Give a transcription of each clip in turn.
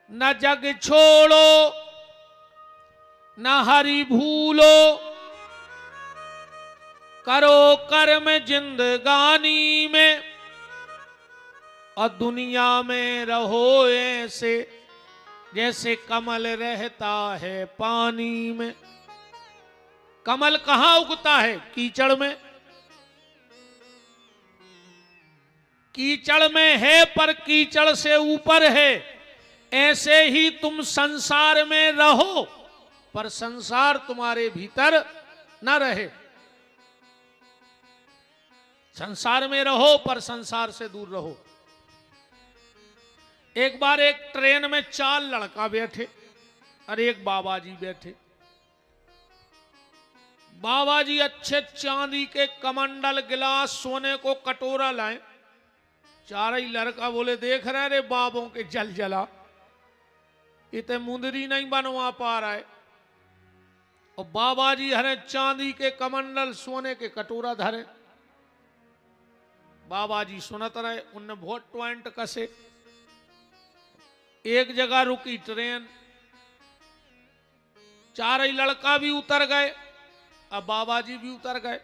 न जग छोड़ो न हरि भूलो, करो कर्म जिंदगानी में और दुनिया में रहो ऐसे जैसे कमल रहता है पानी में। कमल कहां उगता है? कीचड़ में। कीचड़ में है पर कीचड़ से ऊपर है। ऐसे ही तुम संसार में रहो पर संसार तुम्हारे भीतर न रहे। संसार में रहो पर संसार से दूर रहो। एक बार एक ट्रेन में 4 लड़का बैठे और एक बाबा जी बैठे। बाबा जी अच्छे चांदी के कमंडल, गिलास, सोने को कटोरा लाए। चारों लड़का बोले देख रहे रे बाबों के जल जला, इतने मुंदरी नहीं बनवा पा रहा है। और बाबा जी हरे चांदी के कमंडल, सोने के कटोरा धरे। बाबा जी सुनत रहे, उनने बहुत पॉइंट कसे। एक जगह रुकी ट्रेन, चारों लड़का भी उतर गए, अब बाबा जी भी उतर गए।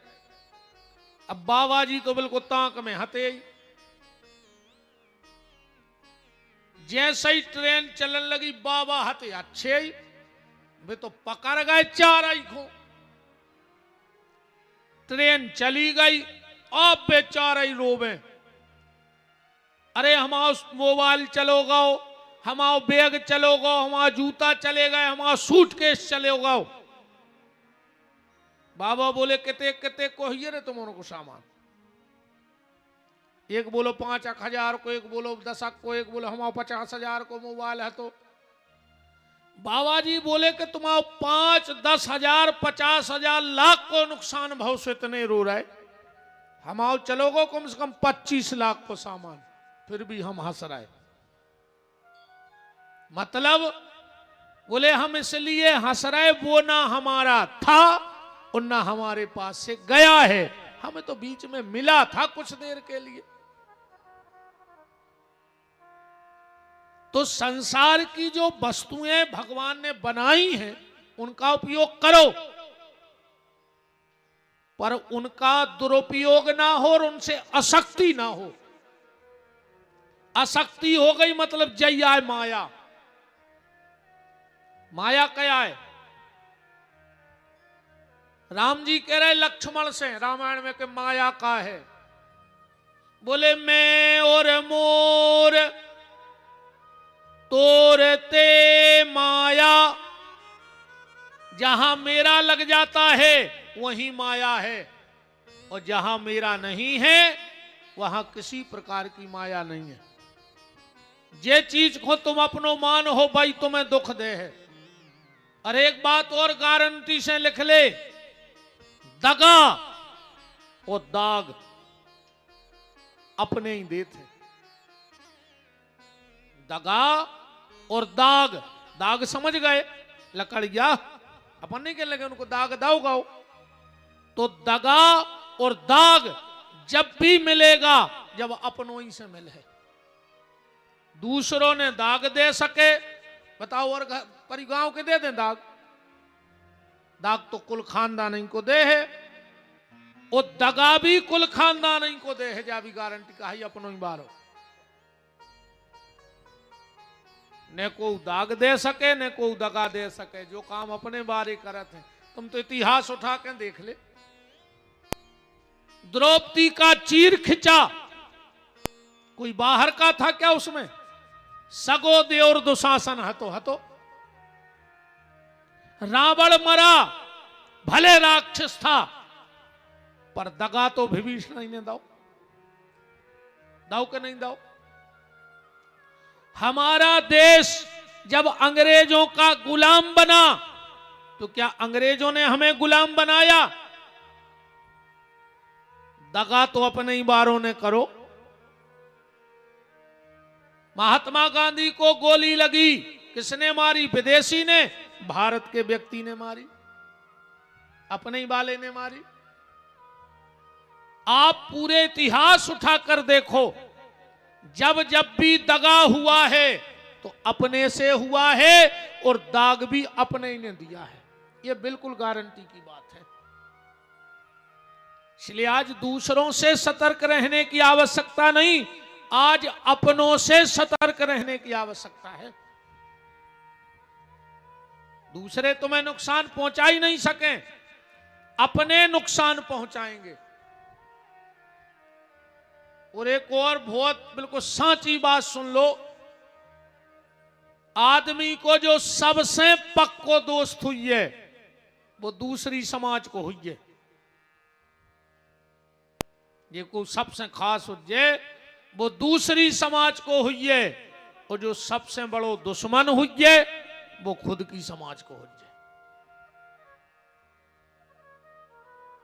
अब बाबा जी तो बिल्कुल ताक में हते ही। जैसे ही ट्रेन चलने लगी बाबा हते अच्छे ही, वे तो पकड़ गए चारों को। ट्रेन चली गई, अब बेचारे रोवे, अरे हमारा मोबाइल चलो गो, हमारा बैग चलो गो, हमारा जूता चले गए, हमारा सूटकेस चले गो। बाबा बोले किते किते को ही रे तुम को सामान। एक बोलो 5,000 को, एक बोलो 10 को, एक बोलो हमारा 50,000 को मोबाइल है। तो बाबा जी बोले कि तुम्हारा 5-10,000 50,000 लाख को नुकसान भाव से इतने रो रहे, हमारा चलोगो कम से कम 25 लाख को सामान, फिर भी हम हंस रहे। मतलब बोले हम इसलिए हंस रहे, वो ना हमारा था और ना हमारे पास से गया है, हमें तो बीच में मिला था कुछ देर के लिए। तो संसार की जो वस्तुएं भगवान ने बनाई हैं उनका उपयोग करो, पर उनका दुरुपयोग ना हो और उनसे आसक्ति ना हो। आसक्ति हो गई मतलब जय आए माया। माया क्या है? राम जी कह रहे लक्ष्मण से रामायण में कि माया का है। बोले मैं और मोर तोरते माया, जहां मेरा लग जाता है वहीं माया है, और जहां मेरा नहीं है वहां किसी प्रकार की माया नहीं है। जे चीज को तुम अपनो मान हो भाई तुम्हें दुख दे है। और एक बात और गारंटी से लिख ले, दगा और दाग अपने ही देते। दगा और दाग, दाग समझ गए, लकड़िया अपन नहीं कह लगे उनको दाग दाओ गाओ। तो दगा और दाग जब भी मिलेगा जब अपनों ही से मिले। दूसरों ने दाग दे सके बताओ, और परिगांव के दे दें दाग? दाग तो कुल खानदान को दे है, और दगा भी कुल खानदान को दे है। जा भी गारंटी का ही अपनों ही बारो, ने को दाग दे सके ने को दगा दे सके। जो काम अपने बारे करते हैं, तुम तो इतिहास उठा के देख ले। द्रौपदी का चीर खिंचा, कोई बाहर का था क्या उसमें? सगो देवर दुशासन हतो हतो। रावण मरा, भले राक्षस था, पर दगा तो विभीषण ने दाओ, दाओ के नहीं दाओ। हमारा देश जब अंग्रेजों का गुलाम बना तो क्या अंग्रेजों ने हमें गुलाम बनाया? दगा तो अपने ही बारों ने करो। महात्मा गांधी को गोली लगी, किसने मारी? विदेशी ने, भारत के व्यक्ति ने मारी, अपने ही वाले ने मारी। आप पूरे इतिहास उठाकर देखो, जब जब भी दगा हुआ है तो अपने से हुआ है और दाग भी अपने ही ने दिया है, ये बिल्कुल गारंटी की बात है। इसलिए आज दूसरों से सतर्क रहने की आवश्यकता नहीं, आज अपनों से सतर्क रहने की आवश्यकता है। दूसरे तुम्हें नुकसान पहुंचा ही नहीं सके, अपने नुकसान पहुंचाएंगे। और एक और बहुत बिल्कुल साची बात सुन लो, आदमी को जो सबसे पक्को दोस्त हुई है वो दूसरी समाज को हुई है। ये को सबसे खास हुई वो दूसरी समाज को हुई है, और जो सबसे बड़ो दुश्मन हुई है वो खुद की समाज को हुई है।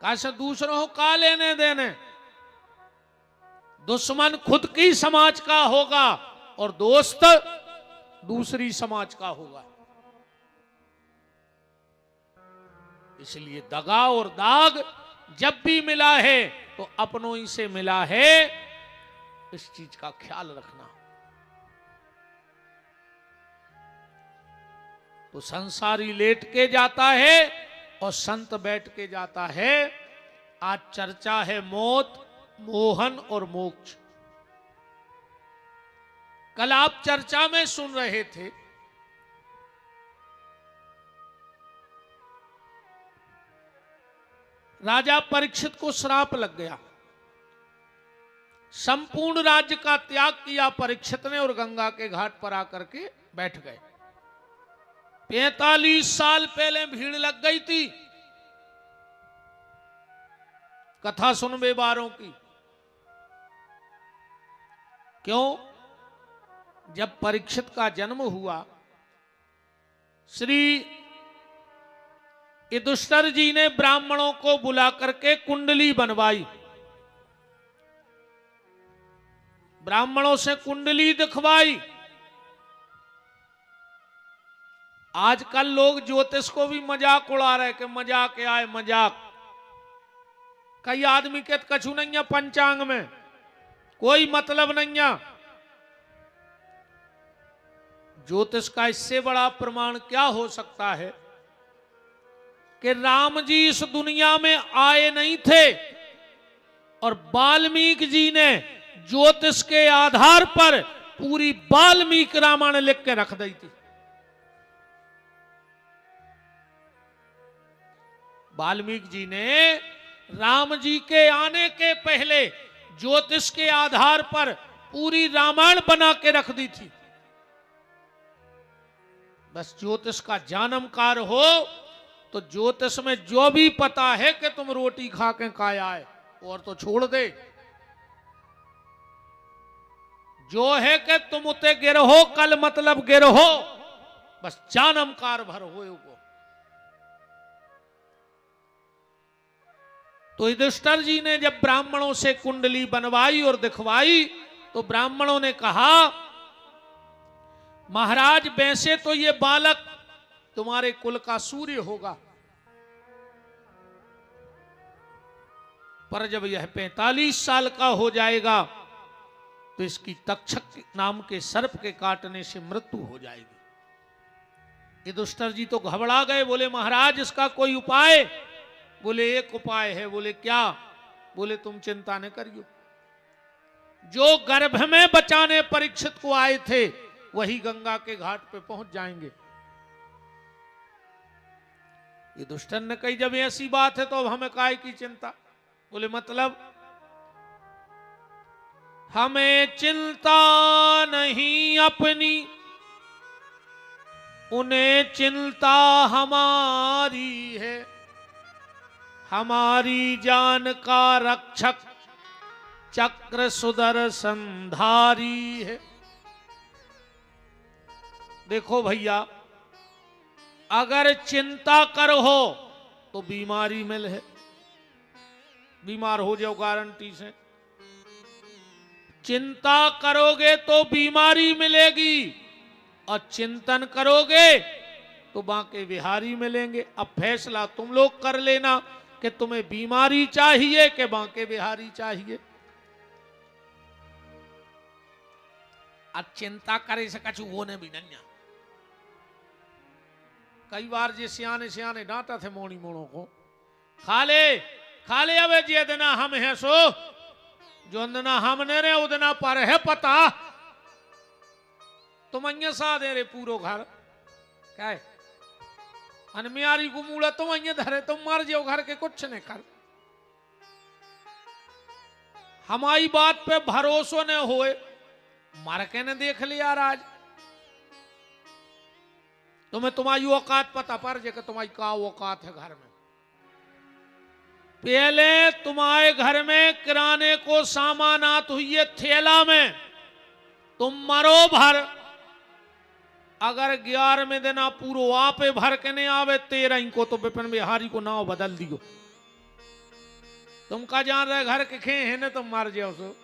कैसे दूसरों को का लेने देने, दुश्मन खुद की समाज का होगा और दोस्त दूसरी समाज का होगा। इसलिए दगा और दाग जब भी मिला है तो अपनों ही से मिला है, इस चीज का ख्याल रखना। तो संसारी लेट के जाता है और संत बैठ के जाता है। आज चर्चा है मौत, मोहन और मोक्ष। कल आप चर्चा में सुन रहे थे, राजा परीक्षित को श्राप लग गया। संपूर्ण राज्य का त्याग किया परीक्षित ने और गंगा के घाट पर आकर के बैठ गए। 45 साल पहले भीड़ लग गई थी कथा सुनबे बारों की। क्यों? जब परीक्षित का जन्म हुआ, श्री युधिष्ठिर जी ने ब्राह्मणों को बुला करके कुंडली बनवाई, ब्राह्मणों से कुंडली दिखवाई। आजकल लोग ज्योतिष को भी मजाक उड़ा रहे कि मजाक आए मजाक। कई आदमी के कछु नहीं है, पंचांग में कोई मतलब नहीं है। ज्योतिष का इससे बड़ा प्रमाण क्या हो सकता है कि राम जी इस दुनिया में आए नहीं थे और वाल्मीकि जी ने ज्योतिष के आधार पर पूरी वाल्मीकि रामायण लिख के रख दी थी। वाल्मीकि जी ने राम जी के आने के पहले ज्योतिष के आधार पर पूरी रामायण बना के रख दी थी। बस ज्योतिष का जानमकार हो तो ज्योतिष में जो भी पता है कि तुम रोटी खा के काया है और तो छोड़ दे। जो है कि तुम उते गिरहो कल मतलब गिरहो, बस जानमकार भर हो को। तो युधिष्ठिर जी ने जब ब्राह्मणों से कुंडली बनवाई और दिखवाई तो ब्राह्मणों ने कहा, महाराज वैसे तो ये बालक तुम्हारे कुल का सूर्य होगा, पर जब यह 45 साल का हो जाएगा तो इसकी तक्षक नाम के सर्प के काटने से मृत्यु हो जाएगी। युधिष्ठिर जी तो घबरा गए, बोले महाराज इसका कोई उपाय? बोले एक उपाय है। बोले क्या? बोले तुम चिंता न करियो, जो गर्भ में बचाने परीक्षित को आए थे वही गंगा के घाट पे पहुंच जाएंगे। युधिष्ठिर ने कही जब ऐसी बात है तो अब हमें काहे की चिंता? बोले मतलब? हमें चिंता नहीं अपनी, उन्हें चिंता हमारी है। हमारी जान का रक्षक चक्र सुदर्शनधारी है। देखो भैया, अगर चिंता करो तो बीमारी मिल है, बीमार हो जाओ गारंटी से। चिंता करोगे तो बीमारी मिलेगी और चिंतन करोगे तो बांके बिहारी मिलेंगे। अब फैसला तुम लोग कर लेना कि तुम्हें बीमारी चाहिए कि बांके बिहारी चाहिए। आ चिंता करे से कछु होने भी नहीं। कई बार जे सियाने सियाने डांटा थे मोणी मोणों को, खा ले अबे जे देना हम है सो, जो अंदना हमने रे उदना पर है पता, तुम अन्य सा दे रे पूरो घर क्या है अनमियारी गुमूड़ा तुम अन्य धरे, तुम मर जाओ घर के कुछ नहीं कर। हमारी बात पे भरोसा न होए, मर के ने देख लिया राज। तुम्हें तुम्हारी औकात पता पर जे कि तुम्हारी का औकात है घर में। पहले तुम्हारे घर में किराने को सामान आत हुई है थैला में, तुम मरो भर, अगर 11वें दिन आप पूरो आपे भर के नहीं आवे 13 को तो विपिन बिहारी को नाव बदल दियो। तुम का जान रहे घर के खे है ना, तुम मर जाओ सो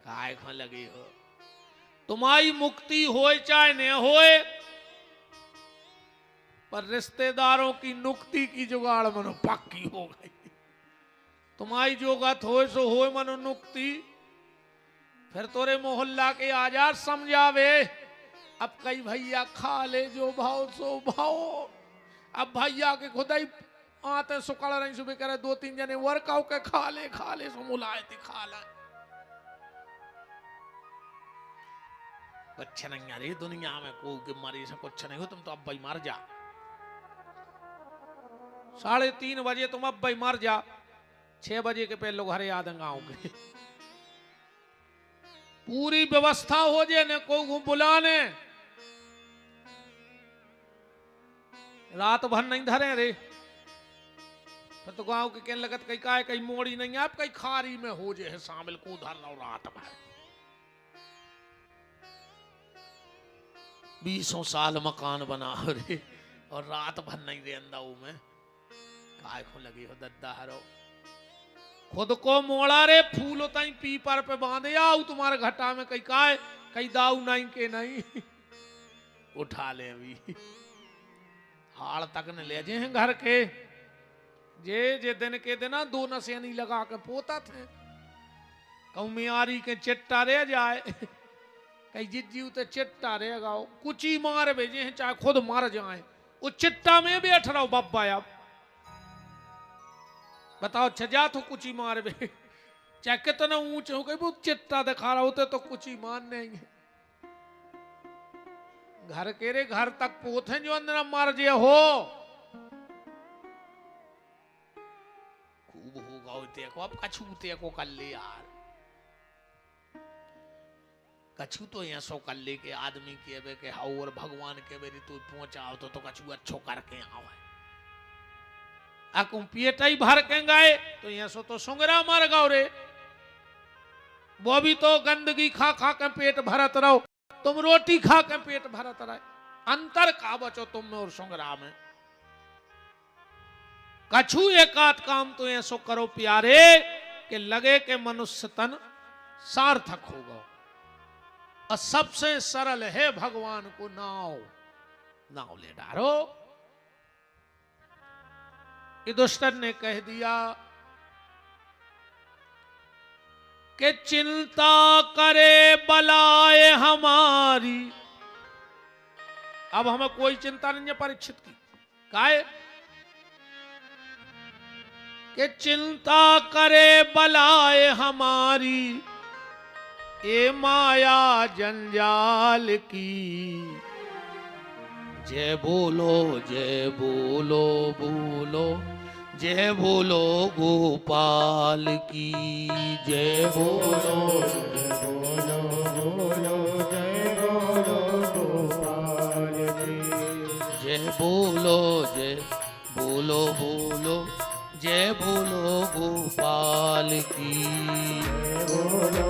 काय खा लगी हो। तुम्हारी मुक्ति होए चाहे न होए, पर रिश्तेदारों की नुक्ति की जुगाड़ मनो पक्की हो गई। तुम्हारी जोगत होए सो होए मनो नुक्ति, फिर तोरे मोहल्ला के आजाद समझावे। अब कई भैया खा ले जो भाव सो भाव, अब भैया के खुदाई आते सुकड़ रही सुबह करे 2-3 जने वर्कआउट के खा ले सो मुलाए थी खा ला। कुछ नहीं अरे दुनिया में कोई के मारी से कुछ नहीं हो, तुम तो अब भाई मर जा। 3:30 बजे तुम अब भाई मर जा, 6 बजे के पहले लोग हरे याद आओगे। पूरी व्यवस्था हो जाए ने को बुलाने, रात भर नहीं धरे रे। फिर तो गांव के कहने लगत कहीं का है कहीं मोड़ी नहीं, आप कहीं खारी में हो जाए शामिल को धर लो रात भर। 20 साल मकान बना रे और रात भर नहीं रे अंदाऊ में काय को लगी हो दद्दा हरो। खुद को मोड़ा रे फूलो ताई पीपर पे बांधे आओ तुम्हारे घटा में कहीं काय कहीं दाऊ नहीं के नहीं उठा ले अभी हाड़ तक न ले जे हैं घर के। जे दिन के दिन 2 नसेनी लगा के पोता थे, कहूं मियारी के चिट्टा रह जाए कहीं जिज्जी उते चिट्टा रह गाओ कुछ ही मार भेजे हैं चाहे खुद मर जाए, वो चिट्टा में बैठ रहा हो बब्बा। अब बताओ छजा तो कुछ ही मार बे, चाहे कितना ऊंचे हो गए वो चिट्टा दिखा रहा होते तो कुछ ही मान नहीं है। घर के रे घर तक पोथे जो अंदर मर जे हो खूब होगा होते को। अब कछू ते को कर ले यार, कछू तो यहाँ सो कर ले के आदमी के बे के हाउ और भगवान के बेरी तू पहुंचाओ तो कछू अच्छो करके आओ है। अकुम पेटा ही भर के गए तो यहाँ सो तो सुंगरा मर गाओ रे। वो भी तो गंदगी खा खा के पेट भरत रहो, तुम रोटी खा के पेट भरत रहे। अंतर का बचो तुम में और सुंगरा में। कछु एकात काम तो ऐसो करो प्यारे कि लगे के मनुष्य तन सार्थक होगा। और सबसे सरल है भगवान को नाव ले डारो। युधिष्ठिर ने कह दिया कि चिंता करे बलाए हमारी। अब हमें कोई चिंता नहीं है परीक्षित की, काहे कि चिंता करे बलाए हमारी ए माया जंजाल की। जय बोलो बोलो जय बोलो गोपाल की। जय बोलो जय बोलो गोपाल की। जय बोलो जय बोलो गोपाल की। जय बोलो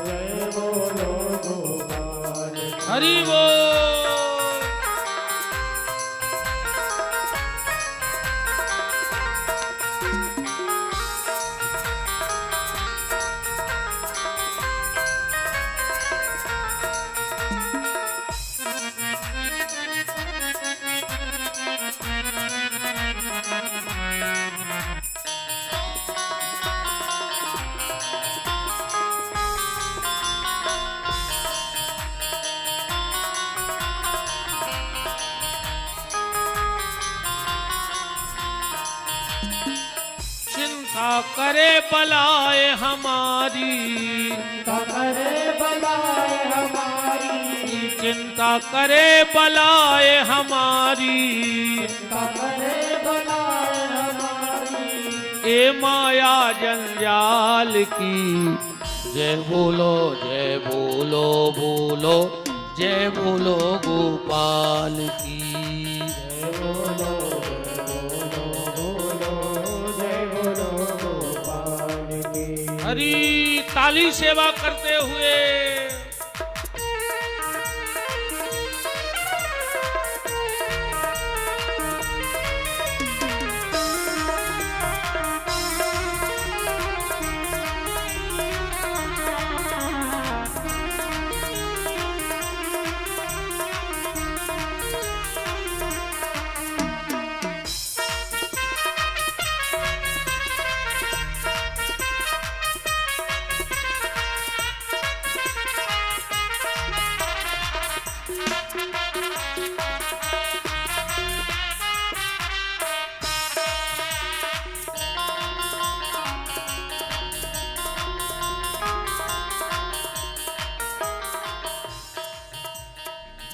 जय बोलो गोपाल की। हरि बोल। करे बलाए हमारी, करे बलाए हमारी, चिंता करे बलाए हमारी, करे बलाए हमारी, ए माया जंजाल की। जय बोलो जय बोलो बोलो, जय बोलो गोपाल की। जय बोलो बोलो, जय बोलो गोपाल की। हरी ताली सेवा करते हुए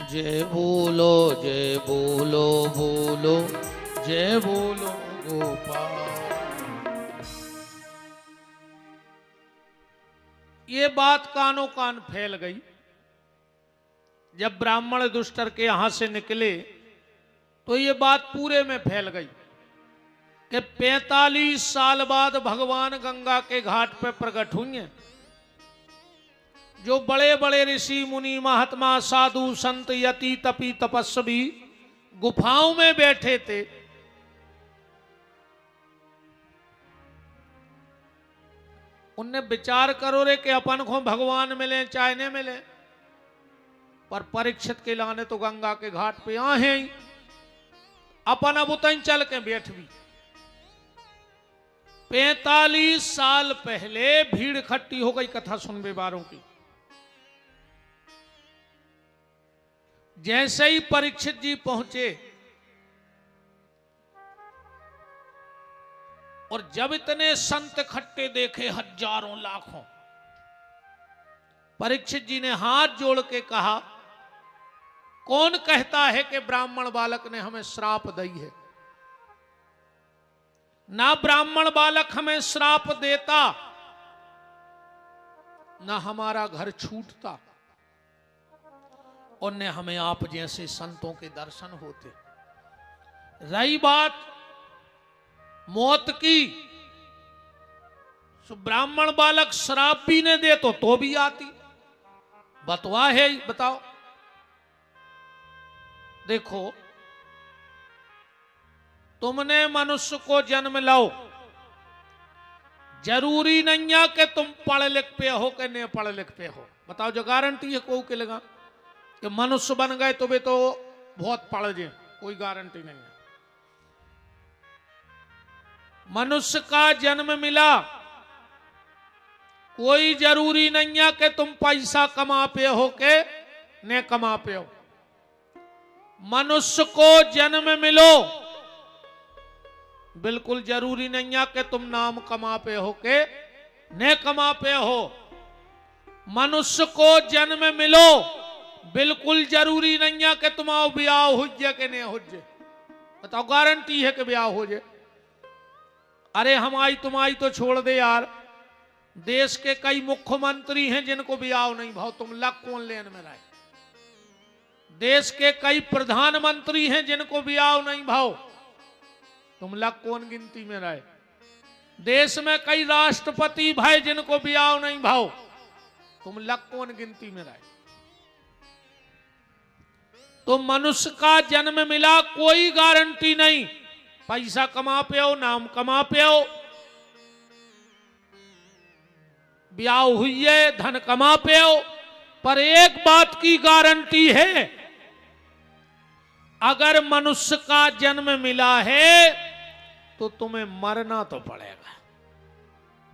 जय बोलो जय बोलो बोलो, जय बोलो गोपाल। ये बात कानों कान फैल गई। जब ब्राह्मण दुष्टर के यहां से निकले तो ये बात पूरे में फैल गई कि 45 साल बाद भगवान गंगा के घाट पर प्रकट हुई हैं। जो बड़े बड़े ऋषि मुनि महात्मा साधु संत यति तपी तपस्वी गुफाओं में बैठे थे, उनने विचार करो रे कि अपन को भगवान मिले चाहे न मिले, पर परीक्षित के लाने तो गंगा के घाट पे आ हैं ही। अपन अब उतन चल के बैठ भी। 45 साल पहले भीड़ इकट्ठी हो गई कथा सुनने वालों की। जैसे ही परीक्षित जी पहुंचे और जब इतने संत इकट्ठे देखे हजारों लाखों, परीक्षित जी ने हाथ जोड़ के कहा, कौन कहता है कि ब्राह्मण बालक ने हमें श्राप दी है? ना ब्राह्मण बालक हमें श्राप देता, ना हमारा घर छूटता, और न हमें आप जैसे संतों के दर्शन होते। रही बात मौत की, तो ब्राह्मण बालक श्राप भी न दे तो भी आती। बतवा है, बताओ। देखो, तुमने मनुष्य को जन्म लो, जरूरी नहीं है कि तुम पढ़ लिख पे हो कि नहीं पढ़ लिख पे हो। बताओ, जो गारंटी है को के लगा कि मनुष्य बन गए तो वे तो बहुत पढ़ जाए, कोई गारंटी नहीं है। मनुष्य का जन्म मिला, कोई जरूरी नहीं है कि तुम पैसा कमा पे हो के न कमा पे हो। मनुष्य को जन्म मिलो, बिल्कुल जरूरी नहीं है कि तुम नाम कमा पे हो के न कमा पे हो। मनुष्य को जन्म मिलो, बिल्कुल जरूरी नहीं है कि तुम्हारा ब्याह हो जाए कि नहीं हो जाए। बताओ, गारंटी है कि ब्याह हो जाए? अरे हमारी तुम्हारी तो छोड़ दे यार, देश के कई मुख्यमंत्री हैं जिनको ब्याह नहीं भाव, तुम लक कौन लेन में रहे। देश के कई प्रधानमंत्री हैं जिनको ब्याह नहीं भाव, तुम लक कौन गिनती में रहे। देश में कई राष्ट्रपति भाई जिनको ब्याह नहीं भाव, तुम लक कौन गिनती में रहे। तो मनुष्य का जन्म मिला, कोई गारंटी नहीं पैसा कमा पे हो, नाम कमा पे हो, ब्याह हुई है, धन कमा पे हो। पर एक बात की गारंटी है, अगर मनुष्य का जन्म मिला है तो तुम्हें मरना तो पड़ेगा।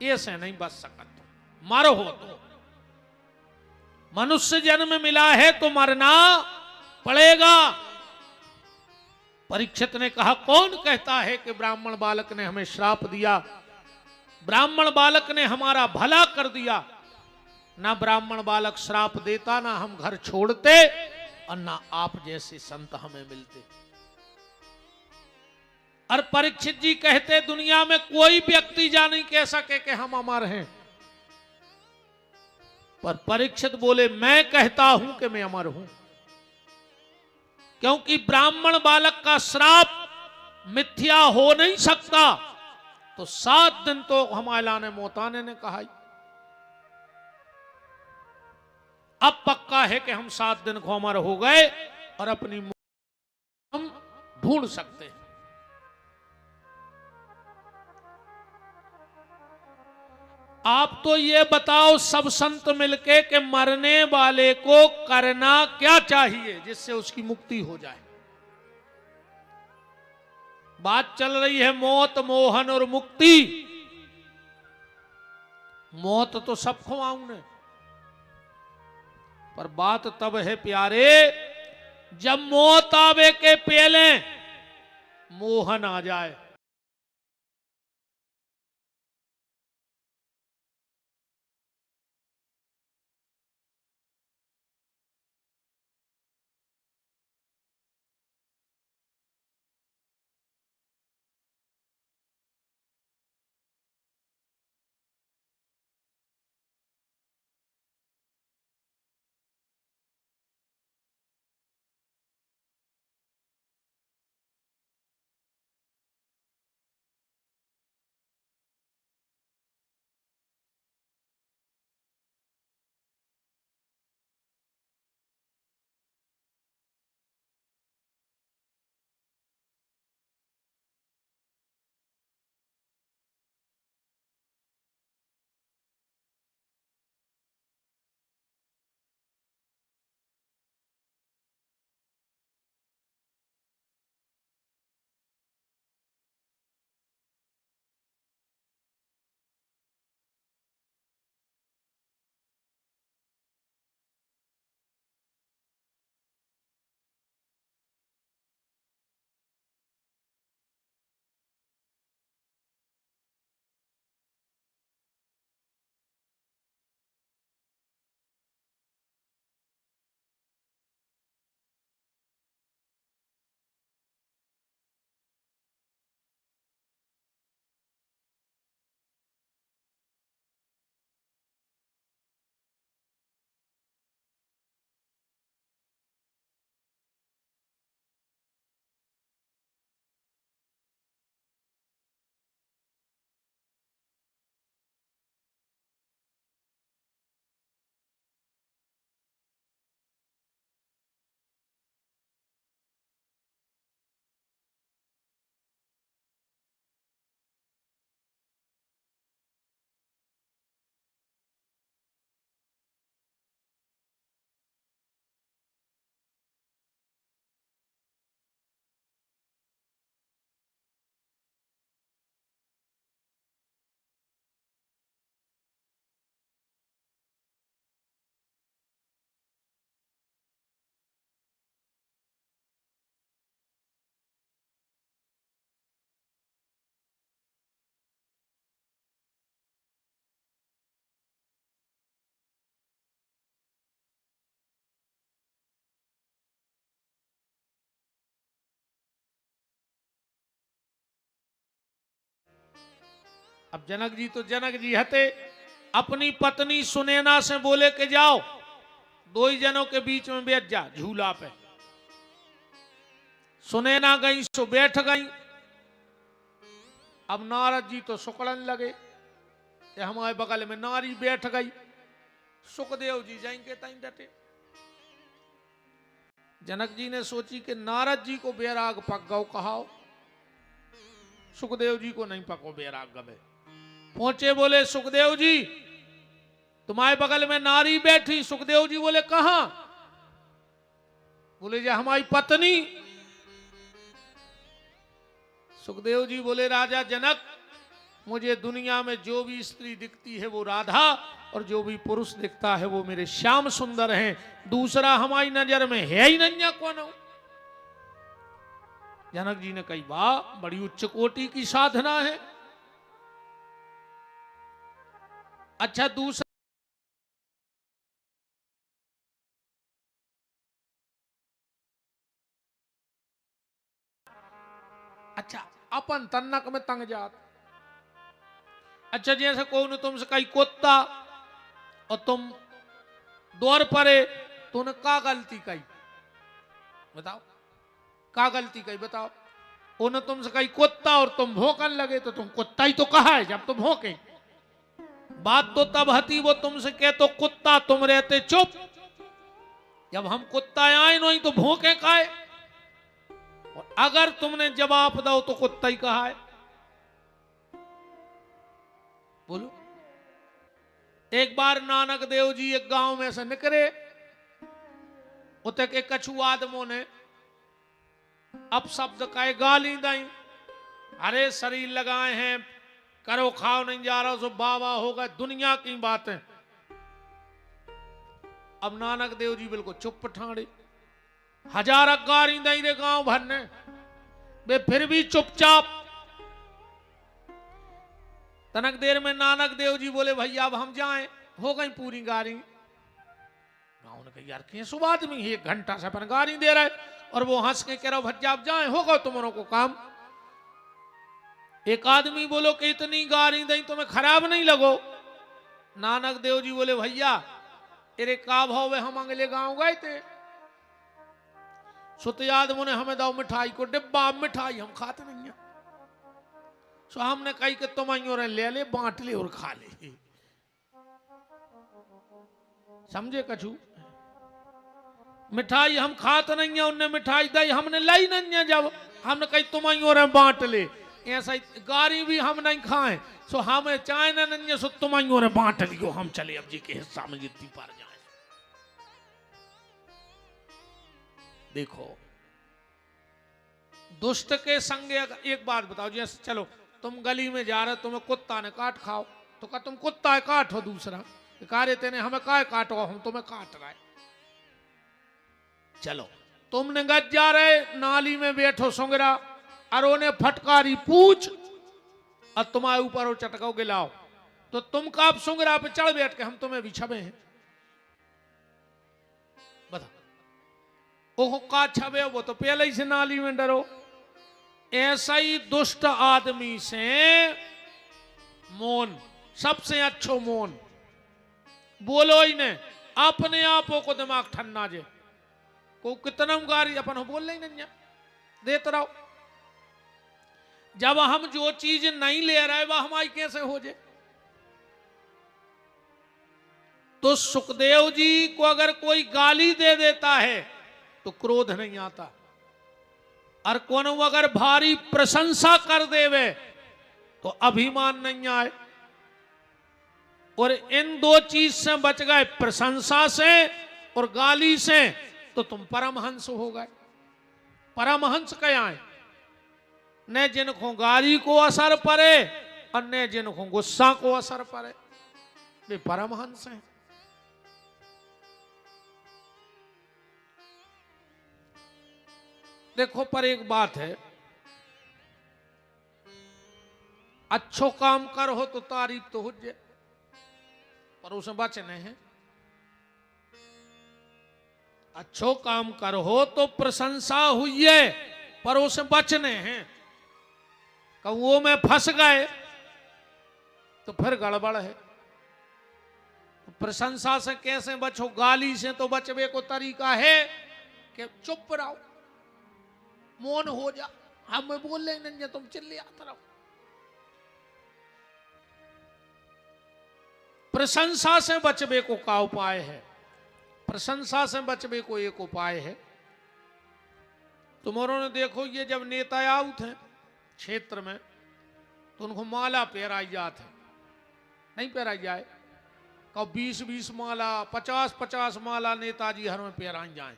ऐसे नहीं बच सकते, मरो हो तो। मनुष्य जन्म मिला है तो मरना पड़ेगा। परीक्षित ने कहा, कौन कहता है कि ब्राह्मण बालक ने हमें श्राप दिया? ब्राह्मण बालक ने हमारा भला कर दिया, ना ब्राह्मण बालक श्राप देता, ना हम घर छोड़ते, और ना आप जैसे संत हमें मिलते। और परीक्षित जी कहते दुनिया में कोई व्यक्ति जा नहीं कह सके कि हम अमर हैं, पर परीक्षित बोले मैं कहता हूं कि मैं अमर हूं, क्योंकि ब्राह्मण बालक का श्राप मिथ्या हो नहीं सकता। तो 7 दिन तो हमारे ने मोताने ने कहा, अब पक्का है कि हम 7 दिन को अमर हो गए और अपनी हम ढूंढ सकते हैं। आप तो ये बताओ सब संत मिलके कि मरने वाले को करना क्या चाहिए जिससे उसकी मुक्ति हो जाए। बात चल रही है मौत, मोहन और मुक्ति। मौत तो सब खुआऊं ने, पर बात तब है प्यारे जब मौत आवे के पहले मोहन आ जाए। अब जनक जी तो जनक जी हते अपनी पत्नी सुनैना से बोले कि जाओ 2 ही जनों के बीच में बैठ जा झूला पे। सुनैना गई सो बैठ गई। अब नारद जी तो सुकड़न लगे कि हमारे बगल में नारी बैठ गई। सुखदेव जी जाएंगे ताई डटे। जनक जी ने सोची कि नारद जी को बैराग पक गौ कहाओ, सुखदेव जी को नहीं पको बैराग गवे। पहुंचे बोले सुखदेव जी तुम्हारे बगल में नारी बैठी। सुखदेव जी बोले कहां? बोले जी हमारी पत्नी। सुखदेव जी बोले राजा जनक मुझे दुनिया में जो भी स्त्री दिखती है वो राधा और जो भी पुरुष दिखता है वो मेरे श्याम सुंदर हैं, दूसरा हमारी नजर में है ही नहीं कौन हो। जनक जी ने कही वाह बड़ी उच्च कोटि की साधना है। अच्छा दूसरा, अच्छा अपन तन्नक में तंग जात। अच्छा जैसे कौन तुमसे कहीं कुत्ता और तुम दौड़ पड़े, तूने का गलती कही बताओ, का गलती कही बताओ। उन्हें तुमसे कहीं कुत्ता और तुम भौंकन लगे, तो तुम कुत्ता ही तो कहा है जब तुम भौंके। बात तो तब हती वो तुमसे कहे तो कुत्ता, तुम रहते चुप। जब हम कुत्ता आए नहीं तो भौंके खाए, और अगर तुमने जवाब दो तो कुत्ता ही कहा है। बोलो। एक बार नानक देव जी एक गांव में से निकले, उते के कछु आदमों ने अब शब्द कहे गाली दई, अरे शरीर लगाए हैं, करो खाओ नहीं जा रहा, सो बाबा होगा, दुनिया की बातें। अब नानक देव जी बिल्कुल चुप ठाणे, हजार गाली दई रे गांव भर ने, वे फिर भी चुपचाप। तनक देर में नानक देव जी बोले भैया अब हम जाएं, हो गई पूरी गारी। गाँव ने कहा यार कैसो आदमी है, 1 घंटा से अपन गारी दे रहा है, और वो हंस के कह रहा भैया आप जाएं, होगा तुम्हारों को काम। एक आदमी बोलो कि इतनी गारी दई तुम्हें खराब नहीं लगो। नानक देव जी बोले भैया तेरे का भाव है, हम अगले गांव गए थे, सुत आदमों ने हमें दो मिठाई को डिब्बा, मिठाई हम खाते नहीं है, सो हमने कही कि तुम और ले ले, बांट ले और खा ले। समझे कछु, मिठाई हम खाते नहीं है, उनने मिठाई दी हमने लाई नहीं है, जब हमने कही तुम और बांट ले, ऐसा गारी भी हम नहीं खाएं, सो हमें चाय नहीं है, सो तुम और बांट लियो, हम चले अब जी के हिस्सा में जितनी पार जाए। देखो दुष्ट के संग, एक बात बताओ, जैसे चलो तुम गली में जा रहे, तुम्हें कुत्ता ने काट खाओ, तो क्या तुम कुत्ता है काटो, दूसरा कार्य तेने हमें काय काटो, हम तुम्हें काट रहे। चलो तुमने गज जा रहे, नाली में बैठो सुंगरा, और उन्हें फटकारी पूछ, और तुम्हारे ऊपर वो चटकाओ गिलाओ, तो तुम काप सुंगरा पे चढ़ बैठ के हम तुम्हें भी छबे हैं, बताओ। ओहो का छबे, वो तो पहले ही से नाली में डरो। ऐसा ही दुष्ट आदमी से मौन सबसे अच्छो मौन, बोलो ही ने, अपने आपो को दिमाग ठन्ना जे, को कितना गारी अपन हो बोल नहीं देते रहो। जब हम जो चीज नहीं ले रहे वह हमारी कैसे हो जाए। तो सुखदेव जी को अगर कोई गाली दे देता है तो क्रोध नहीं आता, और कौन अगर भारी प्रशंसा कर देवे तो अभिमान नहीं आए। और इन 2 चीज से बच गए, प्रशंसा से और गाली से, तो तुम परमहंस हो गए। परमहंस क्या है, न जिनको गाली को असर पड़े और न जिनको गुस्सा को असर पड़े, वे परमहंस हैं। देखो पर एक बात है, अच्छो काम कर हो तो तारीफ तो हो जाए, पर उसे बचने हैं। अच्छो काम कर हो तो प्रशंसा हुई है, पर उसे बचने हैं। वो में फंस गए तो फिर गड़बड़ है। प्रशंसा से कैसे बचो, गाली से तो बचने को तरीका है कि चुप रहो, मौन हो जा, हमें बोल ले नहीं, तुम चिल्ले आते रहो। प्रशंसा से बचने को का उपाय है, प्रशंसा से बचने को एक उपाय है। तुम्हारों ने देखो, ये जब नेता आउट हैं क्षेत्र में तो उनको माला पहराई जाते, नहीं पहराई जाए, कब 20-20 माला, 50-50 माला नेताजी हर में पहराई जाए।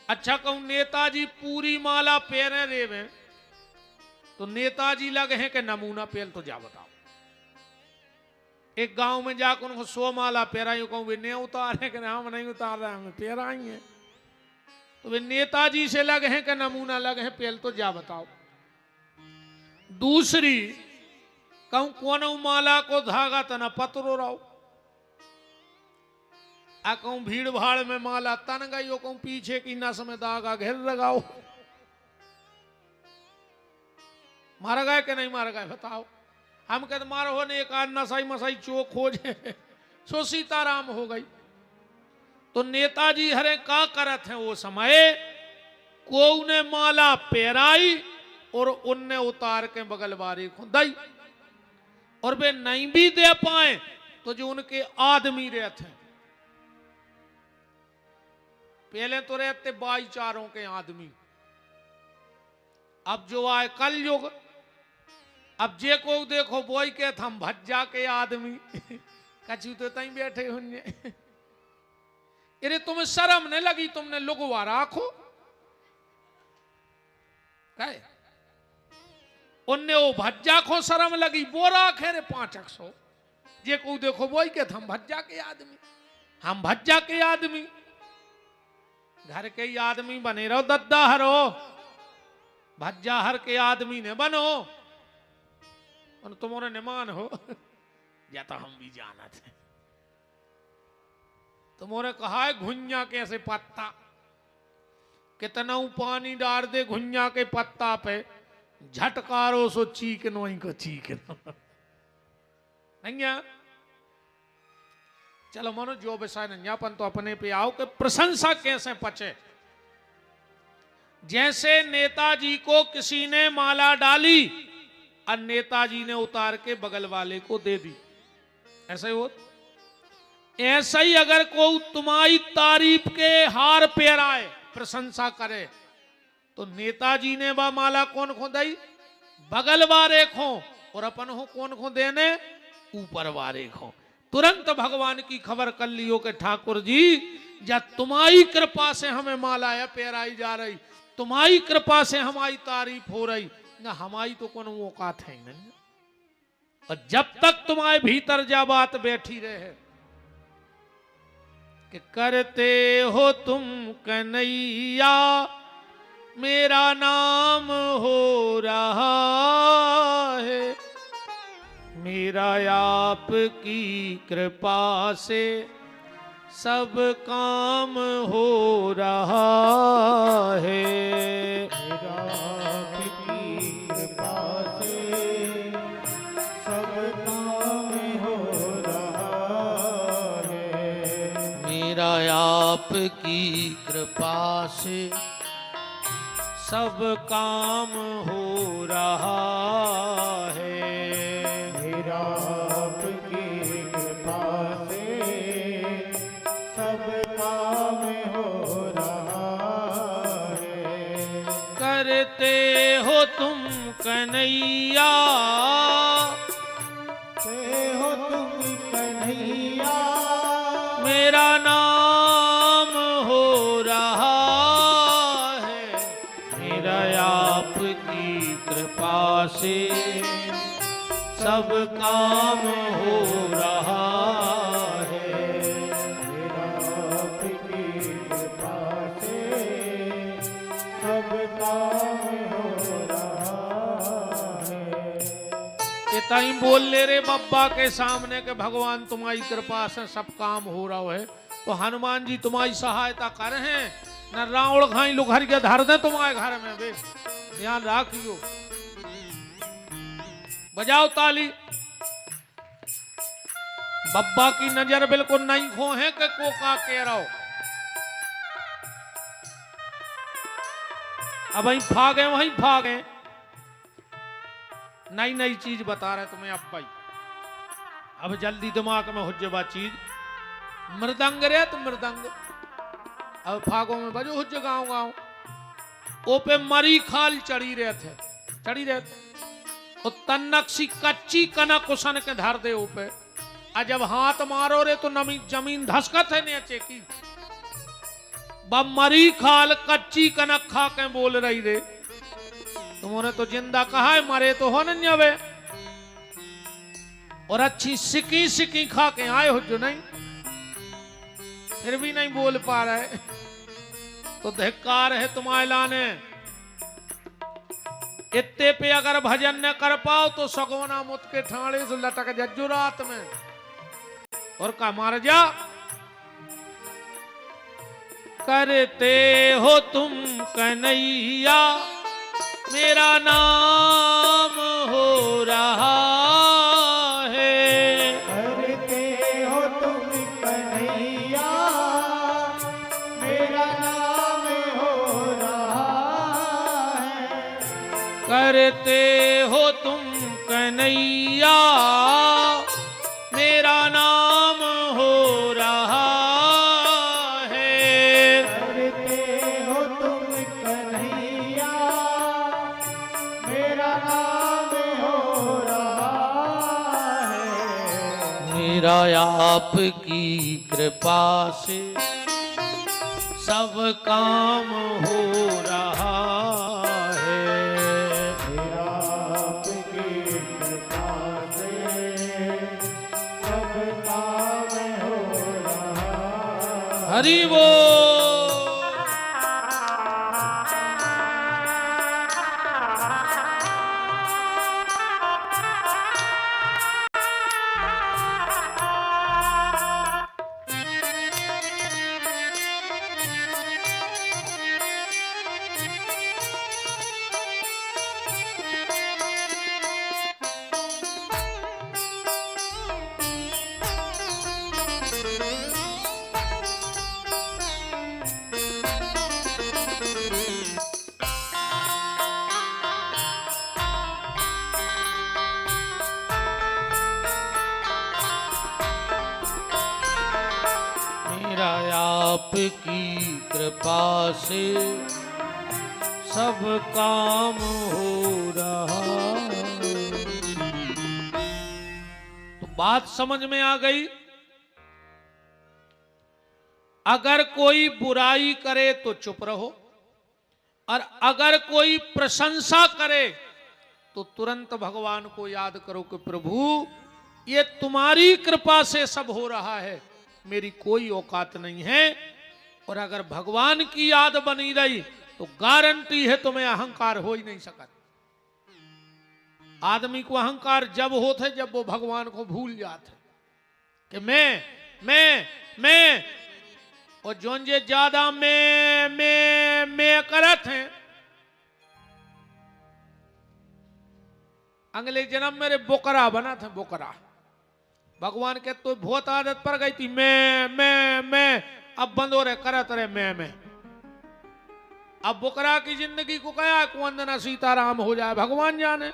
अच्छा कहूं नेताजी पूरी माला पहने रेवे तो नेताजी लगे हैं कि नमूना पहल, तो जा बताओ। एक गांव में जाकर उनको 100 माला पहराई, कहूं वे नहीं उतारे कि हम नहीं उतार रहे, हमें पहराई है, तो वे नेताजी से लगे हैं कि नमूना लगे हैं पहल, तो जा बताओ। दूसरी कहूं कौन माला को धागा तना पत्रो रहो, आ कहूं भीड़ भाड़ में माला तन गई हो, कहूं पीछे की नस में दागा घेर लगाओ। मारा गए कि नहीं मारा गए बताओ। हम कहते मारो हो ने एक आध नसाई मसाई चोक हो जाए सो सीताराम हो गई। तो नेताजी हरे का करत हैं वो समय, को ने माला पहराई और उनने उतार के बगल बारी खुदाई। और वे नहीं भी दे पाए तो जो उनके आदमी रहते हैं, पहले तो रहते भाईचारों के आदमी, अब जो आए कल युग, अब जे को देखो बोई के हम भज्जा के आदमी कछु तो तई बैठे होंगे। अरे तुम्हें शर्म नहीं लगी, तुमने लुगवा राखो कहे उनने वो भज्जा को शर्म लगी, वो राखे रे 500। जे को देखो बोई के हम भज्जा के आदमी, हम भज्जा के आदमी, घर के ही आदमी बने रहो, दद्दा हरो भज्जा हर के आदमी ने बनो और तुम्हारे निमान हो या तो हम भी जाना थे। तुम्हारे कहा है घुन्या कैसे पत्ता, कितना पानी डाल दे घुन्या के पत्ता पे, झटकारो सो चीकनो ही को चीकनो नहीं। चलो मनो जो विषय नंजापन तो अपने पे आओ कि प्रशंसा कैसे पचे। जैसे नेताजी को किसी ने माला डाली और नेताजी ने उतार के बगल वाले को दे दी, ऐसा ही हो। ऐसा ही अगर कोई तुम्हारी तारीफ के हार पहराए, प्रशंसा करे, तो नेताजी ने बा माला कौन को दई, बगल वाले को, और अपन हो कौन को देने, ऊपर वाले को। तुरंत भगवान की खबर कर लियो कि ठाकुर जी जब तुम्हारी कृपा से हमें माला है पहराई जा रही, तुम्हारी कृपा से हमारी तारीफ हो रही, ना हमारी तो कौन औकात है नहीं। और जब तक तुम्हारे भीतर जा बात बैठी रहे कि करते हो तुम कन्हैया मेरा नाम हो रहा है, मेरा आपकी कृपा से सब काम हो रहा है, मेरा आपकी कृपा से सब काम हो रहा है, मेरा आपकी कृपा से सब काम हो रहा है, मेरा आपकी कृपा से सब काम हो रहा है, करते हो तुम कन्हैया से हो तुम कन्हैया मेरा नाम हो रहा है, मेरा आपकी कृपा से सब काम हो रहा है, मेरा आपकी कृपा से सब काम हो रहा है। इतना ही बोल ले रे बब्बा के सामने के भगवान तुम्हारी कृपा से सब काम हो रहा है, तो हनुमान जी तुम्हारी सहायता कर हैं, न रावण खाई लुघर के धर दे तुम्हारे घर में बे, ध्यान रखियो। बजाओ ताली। बब्बा की नजर बिल्कुल नहीं खो है कि कोका कह रहा हो। अब वहीं भागे वहीं भागे, नई नई चीज बता रहे तुम्हें अब भाई। अब जल्दी दिमाग में हो जाए चीज। मृदंग रे तो मृदंग, अब फागों में बजो हो जाए गाँव गाँव। ओ पे मरी खाल चढ़ी रहे थे, चढ़ी रहे थे। और तन्नक सी कच्ची कनक उसन के धर दे ऊपे, और जब हाथ मारो रे तो नमी जमीन धसकत है नीचे की। बब मरी खाल कच्ची कनक खा के बोल रही रे, तुमने तो जिंदा कहा है, मरे तो हो नहीं अबे। और अच्छी सिकी सिकी खा के आए हो जो नहीं, फिर भी नहीं बोल पा रहे, तो धिक्कार है तुम्हारे लाने। इत्ते पे अगर भजन न कर पाओ तो सगोना मुत के ठाणे से लटक जज्जू रात में, और का मार जा। करते हो तुम कन्हैया मेरा नाम हो रहा है। करते हो तुम कन्हैया मेरा नाम हो रहा है। करते हो तुम कन्हैया मेरा नाम हो रहा है। करते हो तुम कन्हैया मेरा नाम हो रहा है। मेरा आपकी कृपा से सब काम हो रहा है। मेरा आपकी कृपा से सब काम हो रहा। हरि बोल। मेरा आपकी कृपा से सब काम हो रहा। तो बात समझ में आ गई। अगर कोई बुराई करे तो चुप रहो, और अगर कोई प्रशंसा करे तो तुरंत भगवान को याद करो कि प्रभु ये तुम्हारी कृपा से सब हो रहा है, मेरी कोई औकात नहीं है। और अगर भगवान की याद बनी रही तो गारंटी है तुम्हें अहंकार हो ही नहीं सकता। आदमी को अहंकार जब होते जब वो भगवान को भूल जाते कि मैं और जोन जे ज्यादा मैं करत हैं। अगले जन्म मेरे बोकरा बना था, बोकरा। भगवान के तो बहुत आदत पड़ गई थी मैं अब बंद हो रहे करत रहे मैं। अब बोकरा की जिंदगी को क्या को वंदना सीताराम हो जाए भगवान जाने।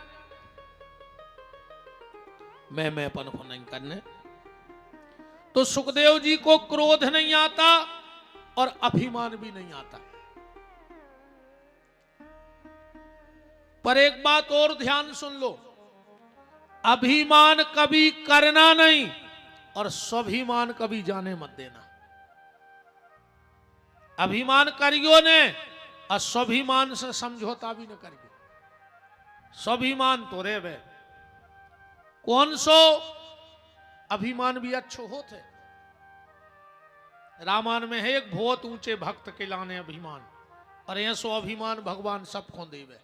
मैं अपन को नहीं करने। तो सुखदेव जी को क्रोध नहीं आता और अभिमान भी नहीं आता। पर एक बात और ध्यान सुन लो, अभिमान कभी करना नहीं और स्वाभिमान कभी जाने मत देना। अभिमान करियो ने और स्वाभिमान से समझौता भी न करियो। स्वाभिमान तो रे वे कौन सो अभिमान भी अच्छो होते। रामायण में है एक बहुत ऊंचे भक्त के लाने अभिमान, और ऐसो अभिमान भगवान सबको देवे।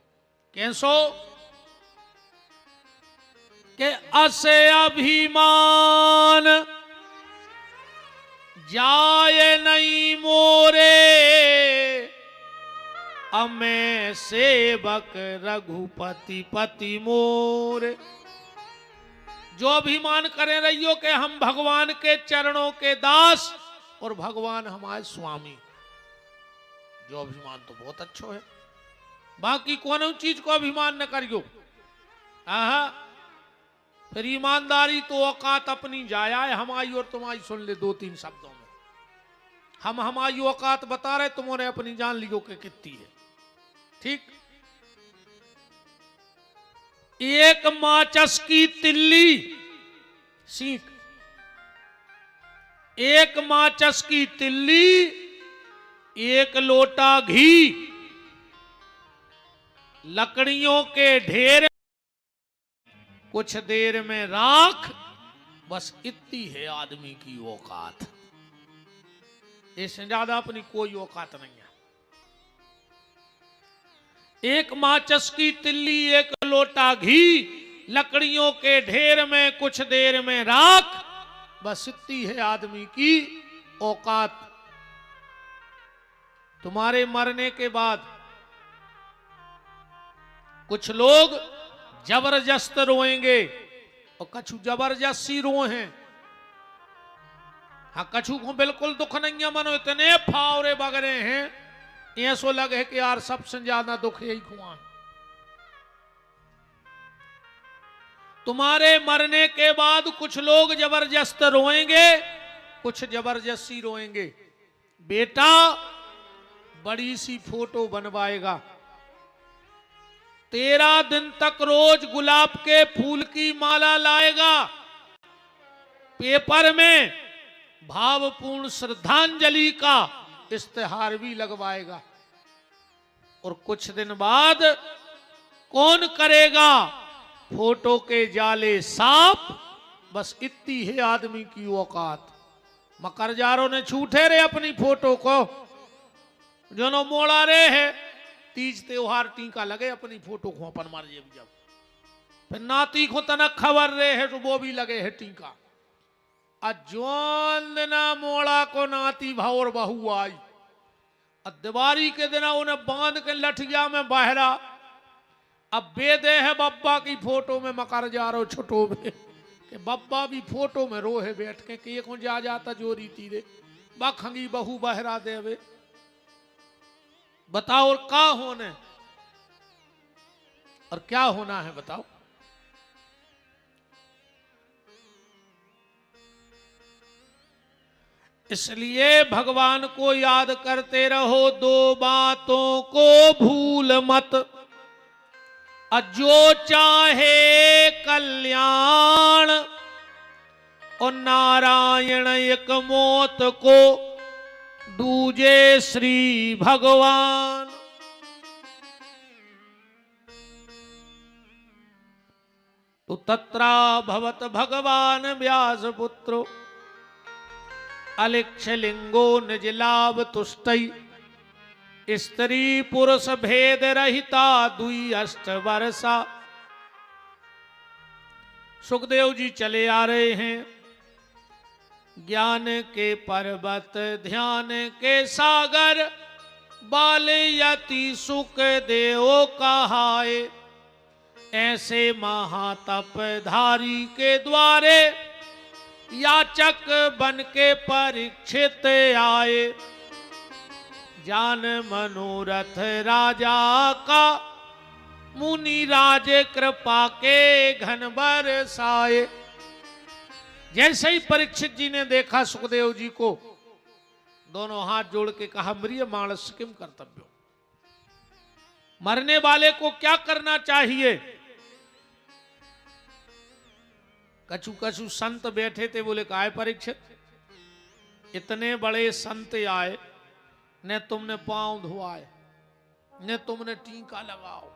कैसो के असे अभिमान जाए नहीं मोरे, अमे सेवक रघुपति पति मोरे। जो अभिमान करे रहियो कि हम भगवान के चरणों के दास और भगवान हमारे स्वामी, जो अभिमान तो बहुत अच्छा है। बाकी कौन चीज को अभिमान न करियो। फिर ईमानदारी तो औकात अपनी जाया है। हमारी और तुम्हारी सुन ले दो तीन शब्दों में। हम हमारी औकात बता रहे, तुमने अपनी जान लियो कि कितनी है। ठीक। एक माचस की तिल्ली सीख, एक माचस की तिल्ली, एक लोटा घी, लकड़ियों के ढेर, कुछ देर में राख, बस इतनी है आदमी की औकात। इससे ज्यादा अपनी कोई औकात नहीं है। एक माचस की तिल्ली, एक लोटा घी, लकड़ियों के ढेर में कुछ देर में राख, बस इतनी है आदमी की औकात। तुम्हारे मरने के बाद कुछ लोग जबरदस्त रोएंगे और कछु जबरदस्ती रोए हैं। हाँ, कछु को बिल्कुल दुख नहीं है, मनो इतने फावरे बगरे हैं, ऐसो लगे कि यार सबसे ज्यादा दुख यही हुआ। तुम्हारे मरने के बाद कुछ लोग जबरदस्त रोएंगे, कुछ जबरदस्ती रोएंगे। बेटा बड़ी सी फोटो बनवाएगा, 13 दिन तक रोज गुलाब के फूल की माला लाएगा, पेपर में भावपूर्ण श्रद्धांजलि का इश्तेहार भी लगवाएगा। और कुछ दिन बाद कौन करेगा फोटो के जाले साफ। बस इतनी है आदमी की औकात। मकरजारों ने छूटे रे अपनी फोटो को, जो नो मोड़ा रे है, तीज त्योहार टीका लगे अपनी फोटो को अपन मार जे जब फिर नाती को तनक खबर रे है तो वो भी लगे है टीका। अजोन दिना मोड़ा को नाती भावर बहू आई, दिवारी के दिना उन्हें बांध के लठिया में बहरा। अब बेदे है बब्बा की फोटो में मकर जा रो छुटो में कि बब्बा भी फोटो में रोहे बैठ के कि को जा जाता जो रीति रे बखंगी बहू बहरा देवे। बताओ और क्या होने और क्या होना है बताओ। इसलिए भगवान को याद करते रहो, दो बातों को भूल मत, जो चाहे कल्याण और नारायण एक मौत को दूजे श्री भगवान। तो तत्रा भवत भगवान व्यास पुत्रो अलिक्ष लिंगो निज लाभ तुष्टि, स्त्री पुरुष भेद रहिता दुई अष्ट वर्षा। सुखदेव जी चले आ रहे हैं, ज्ञान के पर्वत ध्यान के सागर, बाल यति सुख देव कहाए, ऐसे महातप धारी के द्वारे याचक बन के परीक्षित आए। जान मनोरथ राजा का, मुनि राज कृपा के घन बरसाए। जैसे ही परीक्षित जी ने देखा सुखदेव जी को, दोनों हाथ जोड़ के कहा, म्रिय मानस किम कर्तव्यो, मरने वाले को क्या करना चाहिए। कछु कछु संत बैठे थे, बोले काहे परीक्षित, इतने बड़े संत आए, ने तुमने पांव धुआए, ने तुमने टीका लगाओ,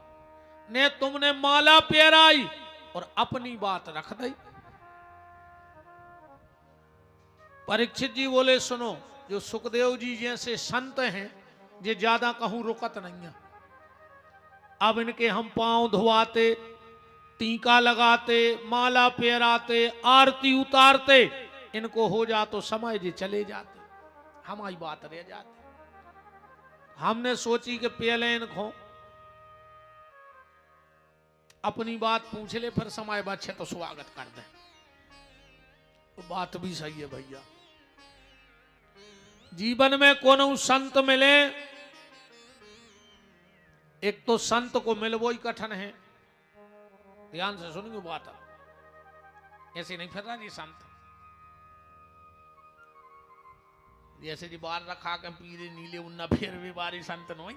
ने तुमने माला पहराई और अपनी बात रख दी। परीक्षित जी बोले सुनो, जो सुखदेव जी जैसे संत हैं, ये ज्यादा कहूं रुकत नहीं है। अब इनके हम पांव धुआते, टीका लगाते, माला पहराते, आरती उतारते, इनको हो जा तो समय जी चले जाते, हमारी बात रह जाती। हमने सोची कि पहले इनको अपनी बात पूछ ले, फिर समय बचे तो स्वागत कर दे। तो बात भी सही है भैया। जीवन में कोनो संत मिले, एक तो संत को मिलवो ही कठिन है। ध्यान से सुनिए बात, ऐसे नहीं फिर रहा जी संत, जैसे जी बार रखा के पीले नीले उन्ना फिर भी बारी संत नहीं।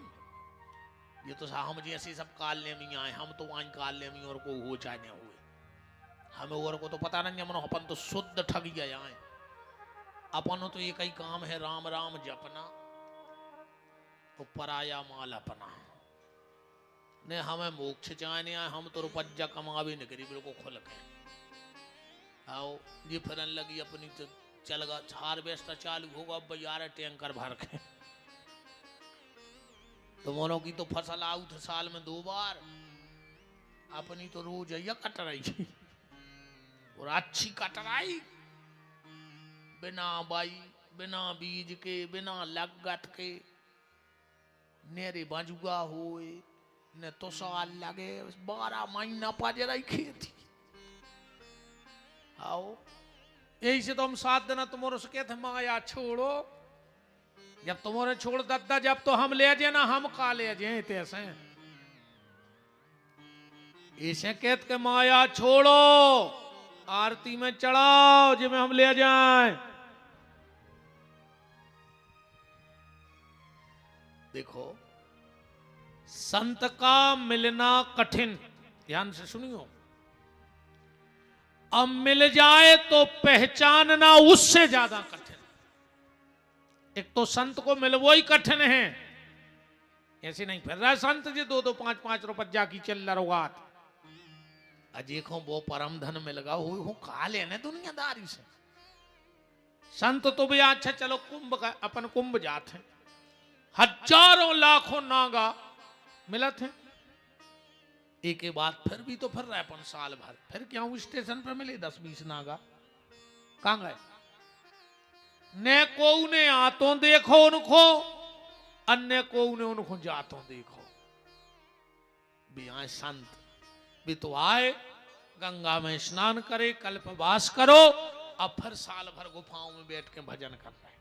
ये तो हम जैसे सब काल लेमी आए, हम तो वहीं काल लेमी और को हो चाहे नहीं हुए, हमें और को तो पता नहीं। हमने अपन तो शुद्ध ठग गए आए, अपन तो एक ही काम है, राम राम जपना, तो पराया माल अपना ने। हमें मोक्ष चाहने आए, हम तो रुपया कमावे नहीं करी, बिल्कुल खुल के आओ। ये फिरन लगी अपनी, तो चल गा हार्वेस्टर चालू होगा, अब 11 टैंकर भर के, तो मोनों की तो फसल आउट साल में 2 बार, अपनी तो रोज या कट रही और अच्छी कटराई, बिना बाई, बिना बीज के, बिना लागत के, नेरे बाजुगा होए ने तो साल लगे 12 महीना पाजे रखी थी। आओ यही से तो हम 7 दिन तुम्हारे से कहते माया छोड़ो, जब तुम्हारे छोड़ दद्दा जब तो हम ले जाए ना, हम का ले जाए तैसे ऐसे कहते के माया छोड़ो आरती में चढ़ाओ जिसमें हम ले जाएं। देखो संत का मिलना कठिन, ध्यान से सुनियो। अब मिल जाए तो पहचानना उससे ज्यादा कठिन। एक तो संत को मिलवो ही कठिन है, ऐसे नहीं फिर रहा संत जी 2-2 5-5 रुपया की चल रहा। अजय को वो परम धन मिल गया हो का लेने दुनियादारी से। संत तो भी अच्छा चलो कुंभ का अपन कुंभ जाते हैं, हजारों लाखों नागा मिलत है, एक के बाद फिर भी तो फिर रहे अपन साल भर, फिर क्या उस स्टेशन पर मिले 10-20 नागा कहां गए। ने को ने आतों देखो उनको, अन्य को ने उनको जातों देखो। भी आए संत भी तो आए गंगा में स्नान करे, कल्पवास करो, अब फिर साल भर गुफाओं में बैठ के भजन कर रहे हैं।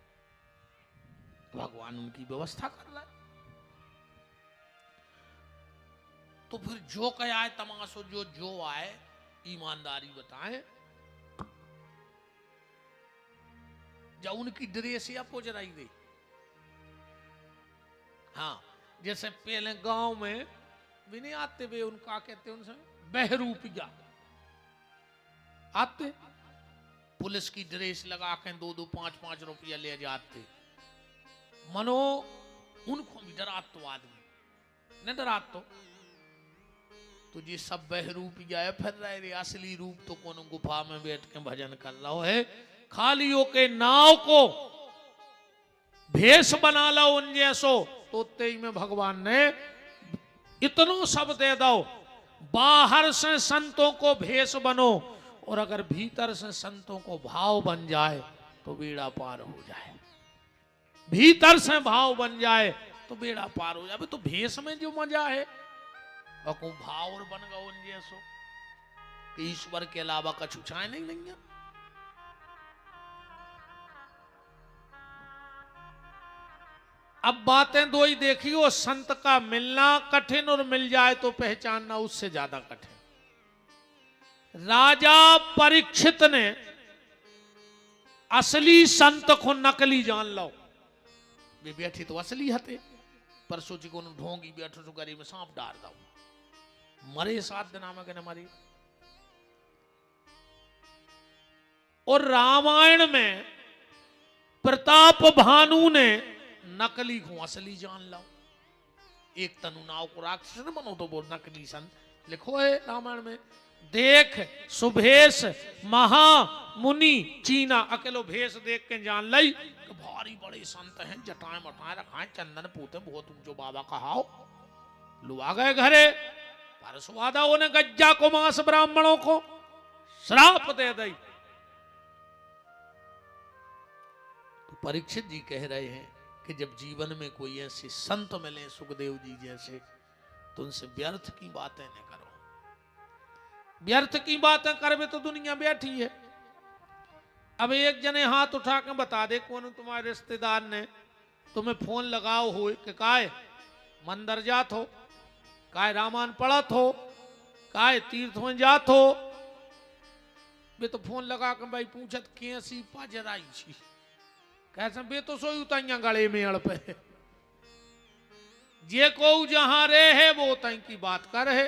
भगवान उनकी व्यवस्था कर रहा है। तो फिर जो कहा है तमाशो जो आए ईमानदारी बताएं। जब उनकी ड्रेस या पोजराई गई, हाँ जैसे पहले गांव में भी नहीं आते वे उनका कहते उनसे बहरूपिया आते, पुलिस की ड्रेस लगा के 2-2 5-5 रुपया ले जाते। मनो उनको भी डरात तो आदमी न डरात तो जी सब बहरूपिया है फिर रहे रे, असली रूप तो कौन गुफा में बैठ के भजन कर रहा है। खालियों के नाव को भेष बना लो उन जैसो, तो तेई में भगवान ने इतनो सब दे दो। बाहर से संतों को भेष बनो और अगर भीतर से संतों को भाव बन जाए तो बेड़ा पार हो जाए। भीतर से भाव बन जाए तो बेड़ा पार हो जाए। तो भेष में जो मजा है और को भाव और बन गया उन जैसो कि ईश्वर के अलावा कछु छाए नहीं है। अब बातें दो ही देखियो, संत का मिलना कठिन और मिल जाए तो पहचानना उससे ज्यादा कठिन। राजा परीक्षित ने असली संत को नकली जान लो। वे बैठे तो असली हते, पर सोची को ढोंगी बैठो तो गरी में सांप डाल दो, मरे 7 दिन में कहने मरे। और रामायण में प्रताप भानु ने नकली को असली जान लो। एक तनु नाव को राक्षस न बनो तो वो नकली संत लिखो है रामायण में। देख सुभेश महामुनि चीना, अकेलो भेष देख के जान लई कि भारी बड़े संत हैं, जटाएं मटाएं रखाएं, चंदन पूते बहुत ऊंचो बाबा कहाओ। लुआ गए घरे, परसवादा उन्हें गज्जा को मांस ब्राह्मणों को श्राप दे दई। तो परीक्षित जी कह रहे हैं कि जब जीवन में कोई ऐसे संत मिले सुखदेव जी जैसे, तो उनसे व्यर्थ की बातें न करो। व्यर्थ की बातें करवे तो दुनिया बैठी है। अब एक जने हाथ उठा के बता दे कौन तुम्हारे रिश्तेदार ने तुम्हें फोन लगाओ हो कि काय मंदिर जात हो, काय रामायण पढ़त हो, काय तीर्थ में जात हो। वे तो फोन लगा के भाई पूछत कैसी पाजराई छी, कैसे बे तो सोई उताइया गले में अड़ पे। जे को जहां रहे है वो तई की बात कर है।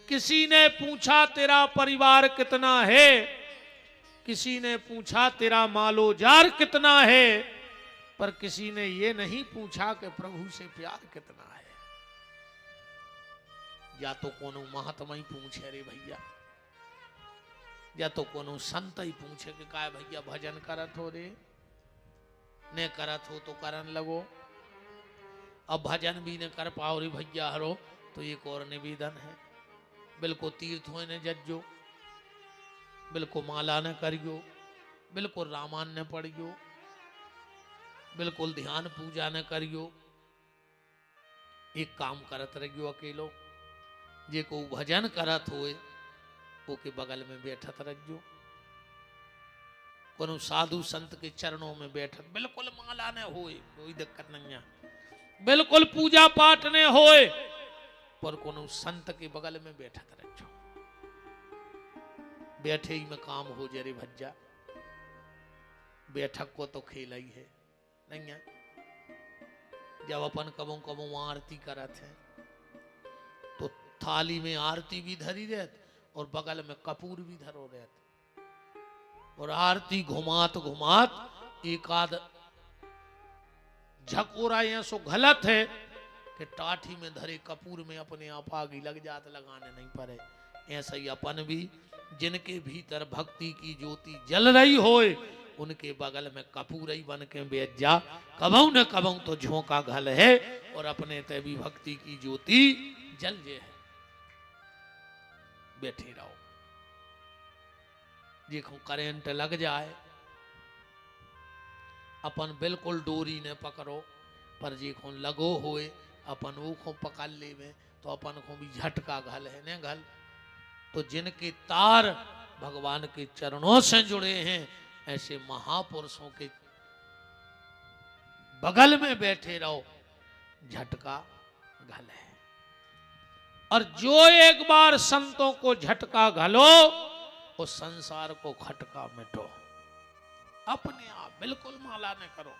किसी ने पूछा तेरा परिवार कितना है, किसी ने पूछा तेरा मालो जार कितना है, पर किसी ने ये नहीं पूछा कि प्रभु से प्यार कितना है। या तो कोनो महात्मा ही पूछे रे भैया, या तो कोनो संत ही पूछे कि काय भैया भजन करत हो रे, ने करत हो तो करन लगो। अब भजन भी न कर पाओ रे भैया हरो, तो एक और निवेदन है, बिल्कुल तीर्थ हो ने जज्जो, बिल्कुल माला न करियो, बिल्कुल रामायण न पढ़ियो, बिल्कुल ध्यान पूजा न करियो, एक काम करत रहियो अकेलो, जे को भजन करत होए ओके बगल में बैठत रहियो, कोनो साधु संत के चरणों में बैठत, बिल्कुल माला ने होए कोई दिक्कत नहीं है, बिल्कुल पूजा पाठ ने होए, पर कोनो संत के बगल में बैठत रहियो, बैठे ही में काम हो जरे भज्जा, बैठक को तो खेला ही है नहीं है। जब अपन कबों कबों आरती करत है तो थाली में आरती भी धरी रहत और बगल में कपूर भी धरो रहत, और आरती घुमात घुमात एक आध झकोरा ऐसो गलत है कि टाठी में धरे कपूर में अपने आप आगी लग जात, लगाने नहीं पड़े। ऐसा ही अपन भी जिनके भीतर भक्ति की ज्योति जल रही होए उनके बगल में कपूर ही बन के बैठ जा, कबहू न कबहू तो झोंका घल है और अपने ते भी भक्ति की ज्योति जल जे है। बैठे रहो, देखो करंट लग जाए अपन बिल्कुल डोरी ने पकड़ो, पर देखो लगो होए अपन वो को पकड़ ले में तो अपन को भी झटका घल है न घल। तो जिनके तार भगवान के चरणों से जुड़े हैं ऐसे महापुरुषों के बगल में बैठे रहो, झटका घल है। और जो एक बार संतों को झटका घलो उस संसार को खटका मिटो, अपने आप बिल्कुल माला न करो।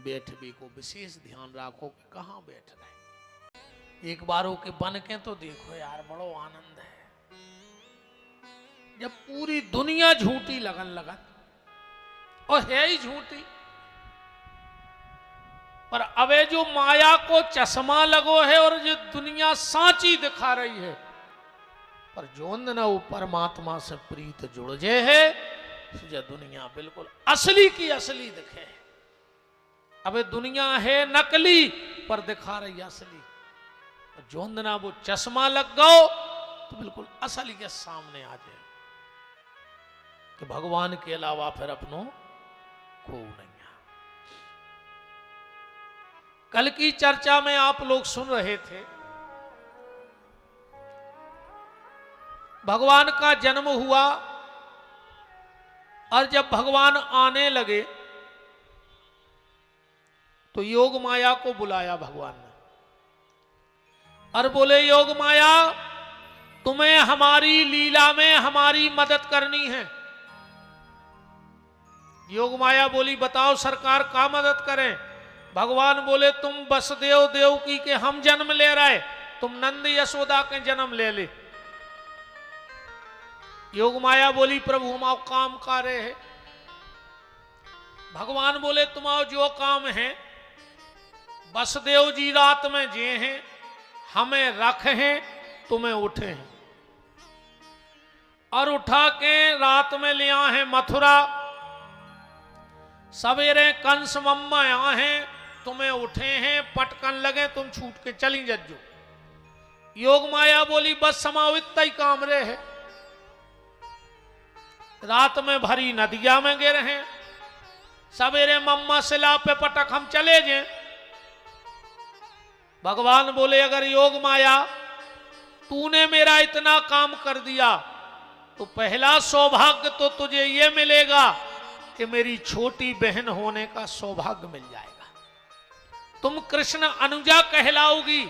बैठने को विशेष ध्यान रखो कि कहां बैठ रहे। एक बार के बन के तो देखो यार, बड़ो आनंद है। जब पूरी दुनिया झूठी लगन लगन और है ही झूठी, पर अबे जो माया को चश्मा लगो है और जो दुनिया सांची दिखा रही है, पर जो न वो परमात्मा से प्रीत जुड़ जे है, जो दुनिया बिल्कुल असली की असली दिखे। अबे दुनिया है नकली पर दिखा रही असली, जो न वो चश्मा लग गो तो बिल्कुल असली के सामने आ जाए कि भगवान के अलावा फिर अपनों को नहीं है। कल की चर्चा में आप लोग सुन रहे थे, भगवान का जन्म हुआ और जब भगवान आने लगे तो योग माया को बुलाया भगवान ने और बोले, योग माया तुम्हें हमारी लीला में हमारी मदद करनी है। योग माया बोली, बताओ सरकार का मदद करें। भगवान बोले, तुम वसुदेव देवकी के हम जन्म ले रहे, तुम नंद यशोदा के जन्म ले ले। योग माया बोली, प्रभु हम काम कर रहे हैं। भगवान बोले, तुम्हारा जो काम है, वसुदेव जी रात में जे हैं, हमें रख हैं, तुम्हें उठे हैं और उठा के रात में ले आए हैं मथुरा। सवेरे कंस मम्मा आए हैं, तुम्हें उठे हैं, पटकन लगे, तुम छूट के चली जज्जो। योग माया बोली, बस समावित ही काम रे है। रात में भरी नदिया में गिर हैं, सवेरे मम्मा सिला पे पटक हम चले जाए। भगवान बोले, अगर योग माया तूने मेरा इतना काम कर दिया तो पहला सौभाग्य तो तुझे ये मिलेगा कि मेरी छोटी बहन होने का सौभाग्य मिल जाएगा। तुम कृष्ण अनुजा कहलाओगी।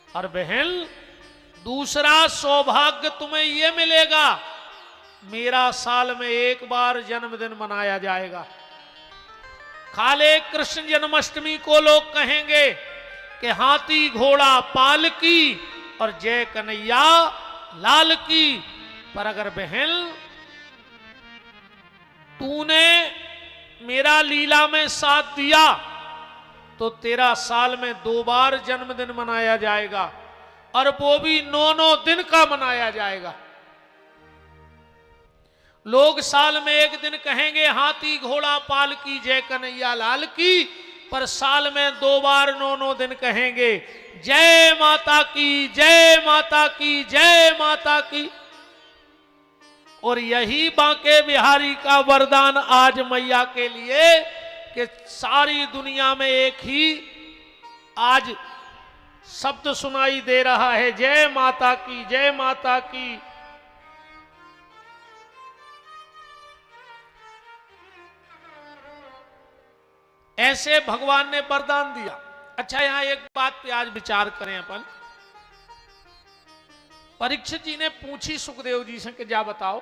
और बहन, दूसरा सौभाग्य तुम्हें यह मिलेगा, मेरा साल में एक बार जन्मदिन मनाया जाएगा। खाले कृष्ण जन्माष्टमी को लोग कहेंगे कि हाथी घोड़ा पालकी और जय कन्हैया लाल की। पर अगर बहन तूने मेरा लीला में साथ दिया तो तेरा साल में 2 बार जन्मदिन मनाया जाएगा और वो भी 9 दिन का मनाया जाएगा। लोग साल में एक दिन कहेंगे हाथी घोड़ा पालकी जय कन्हैया लाल की, पर साल में 2 बार 9 दिन कहेंगे जय माता की जय माता की जय माता की। और यही बांके बिहारी का वरदान आज मैया के लिए कि सारी दुनिया में एक ही आज शब्द सुनाई दे रहा है, जय माता की, जय माता की। ऐसे भगवान ने वरदान दिया। अच्छा, यहां एक बात पे आज विचार करें अपन। परीक्षित जी ने पूछी सुखदेव जी से कि जा बताओ,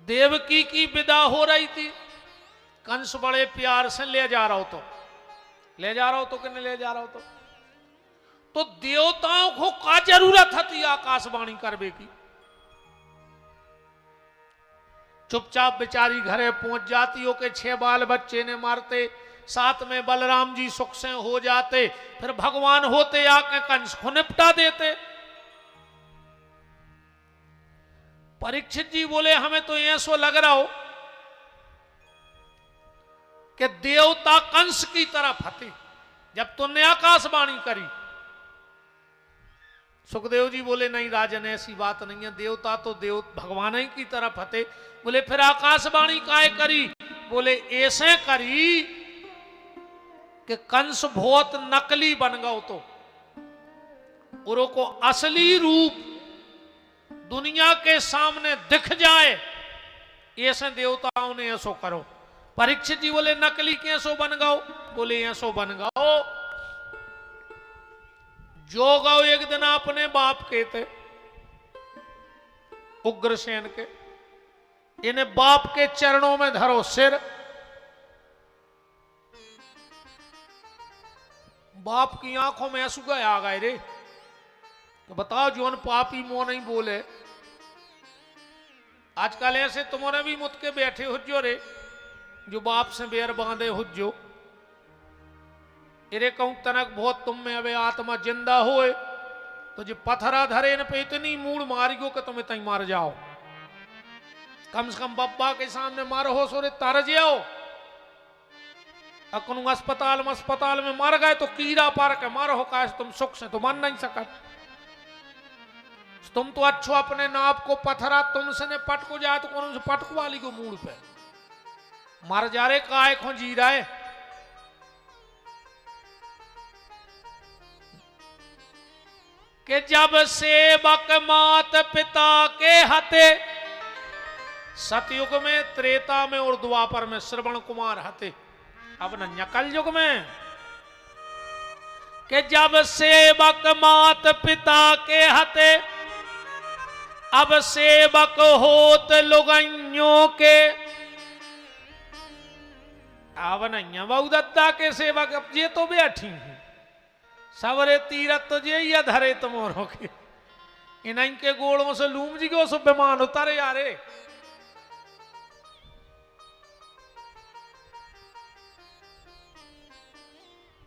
देवकी की विदा हो रही थी, कंस बड़े प्यार से ले जा रहा हो तो कि नहीं ले जा रहा हो तो देवताओं को क्या जरूरत थी आकाशवाणी करवे की? चुपचाप बेचारी घरे पहुंच जाती हो के 6 बाल बच्चे ने मारते, साथ में बलराम जी सुख से हो जाते, फिर भगवान होते आके कंस को निपटा देते। परीक्षित जी बोले हमें तो ऐसा लग रहा हो कि देवता कंस की तरफ हते जब तुमने आकाशवाणी करी। सुखदेव जी बोले नहीं राजन, ऐसी बात नहीं है, देवता तो देव भगवान ही की तरफ हते। बोले फिर आकाशवाणी काहे करी? बोले ऐसे करी कि कंस बहुत नकली बन गओ तो उरो को असली रूप दुनिया के सामने दिख जाए, ऐसे देवताओं ने ऐसो करो। परीक्षित जी बोले नकली कैसो बन गओ? बोले ऐसो बन गओ जो गौ एक दिन अपने बाप के थे उग्रसेन के, इन्हें बाप के चरणों में धरो सिर, बाप की आंखों में आंसू गए आ गए रे। तो बताओ जोन पापी मुंह नहीं बोले। आजकल ऐसे तुम्हारे भी मुत के बैठे हो जो रे, जो बाप से बेर बांधे हो जो इरे कहूं तनक बहुत तुम में अबे आत्मा जिंदा होए तो जो पत्थरा धरे न पे इतनी मूड मारियो कि तुम इतनी मार जाओ। कम से कम बब्बा के सामने मारो हो सोरे तर जाओ। अकनू अस्पताल में मर गए तो कीड़ा पार के मारो हो काश तुम सुख से तो मन नहीं सकत। तुम तो अच्छो अपने नाप को पत्थरा तुमसे ने पटको जाए तो कौन से पटको वाली को मूड पे मर जा रे काय खो जी रहा है। कि जब सेवक मात पिता के हते, सतयुग में, त्रेता में और द्वापर में श्रवण कुमार हते, अब न कल युग में। कि जब सेवक मात पिता के हते, अब सेवक होत लुगाइयों के। अब नहीं बहु दत्ता के सेवक अब ये तो बैठी हूं सवरे तीरथ तो जे या धरे तुमोरो के इन के गोड़ों से लूम जी को सब बेमान उतारे यारे।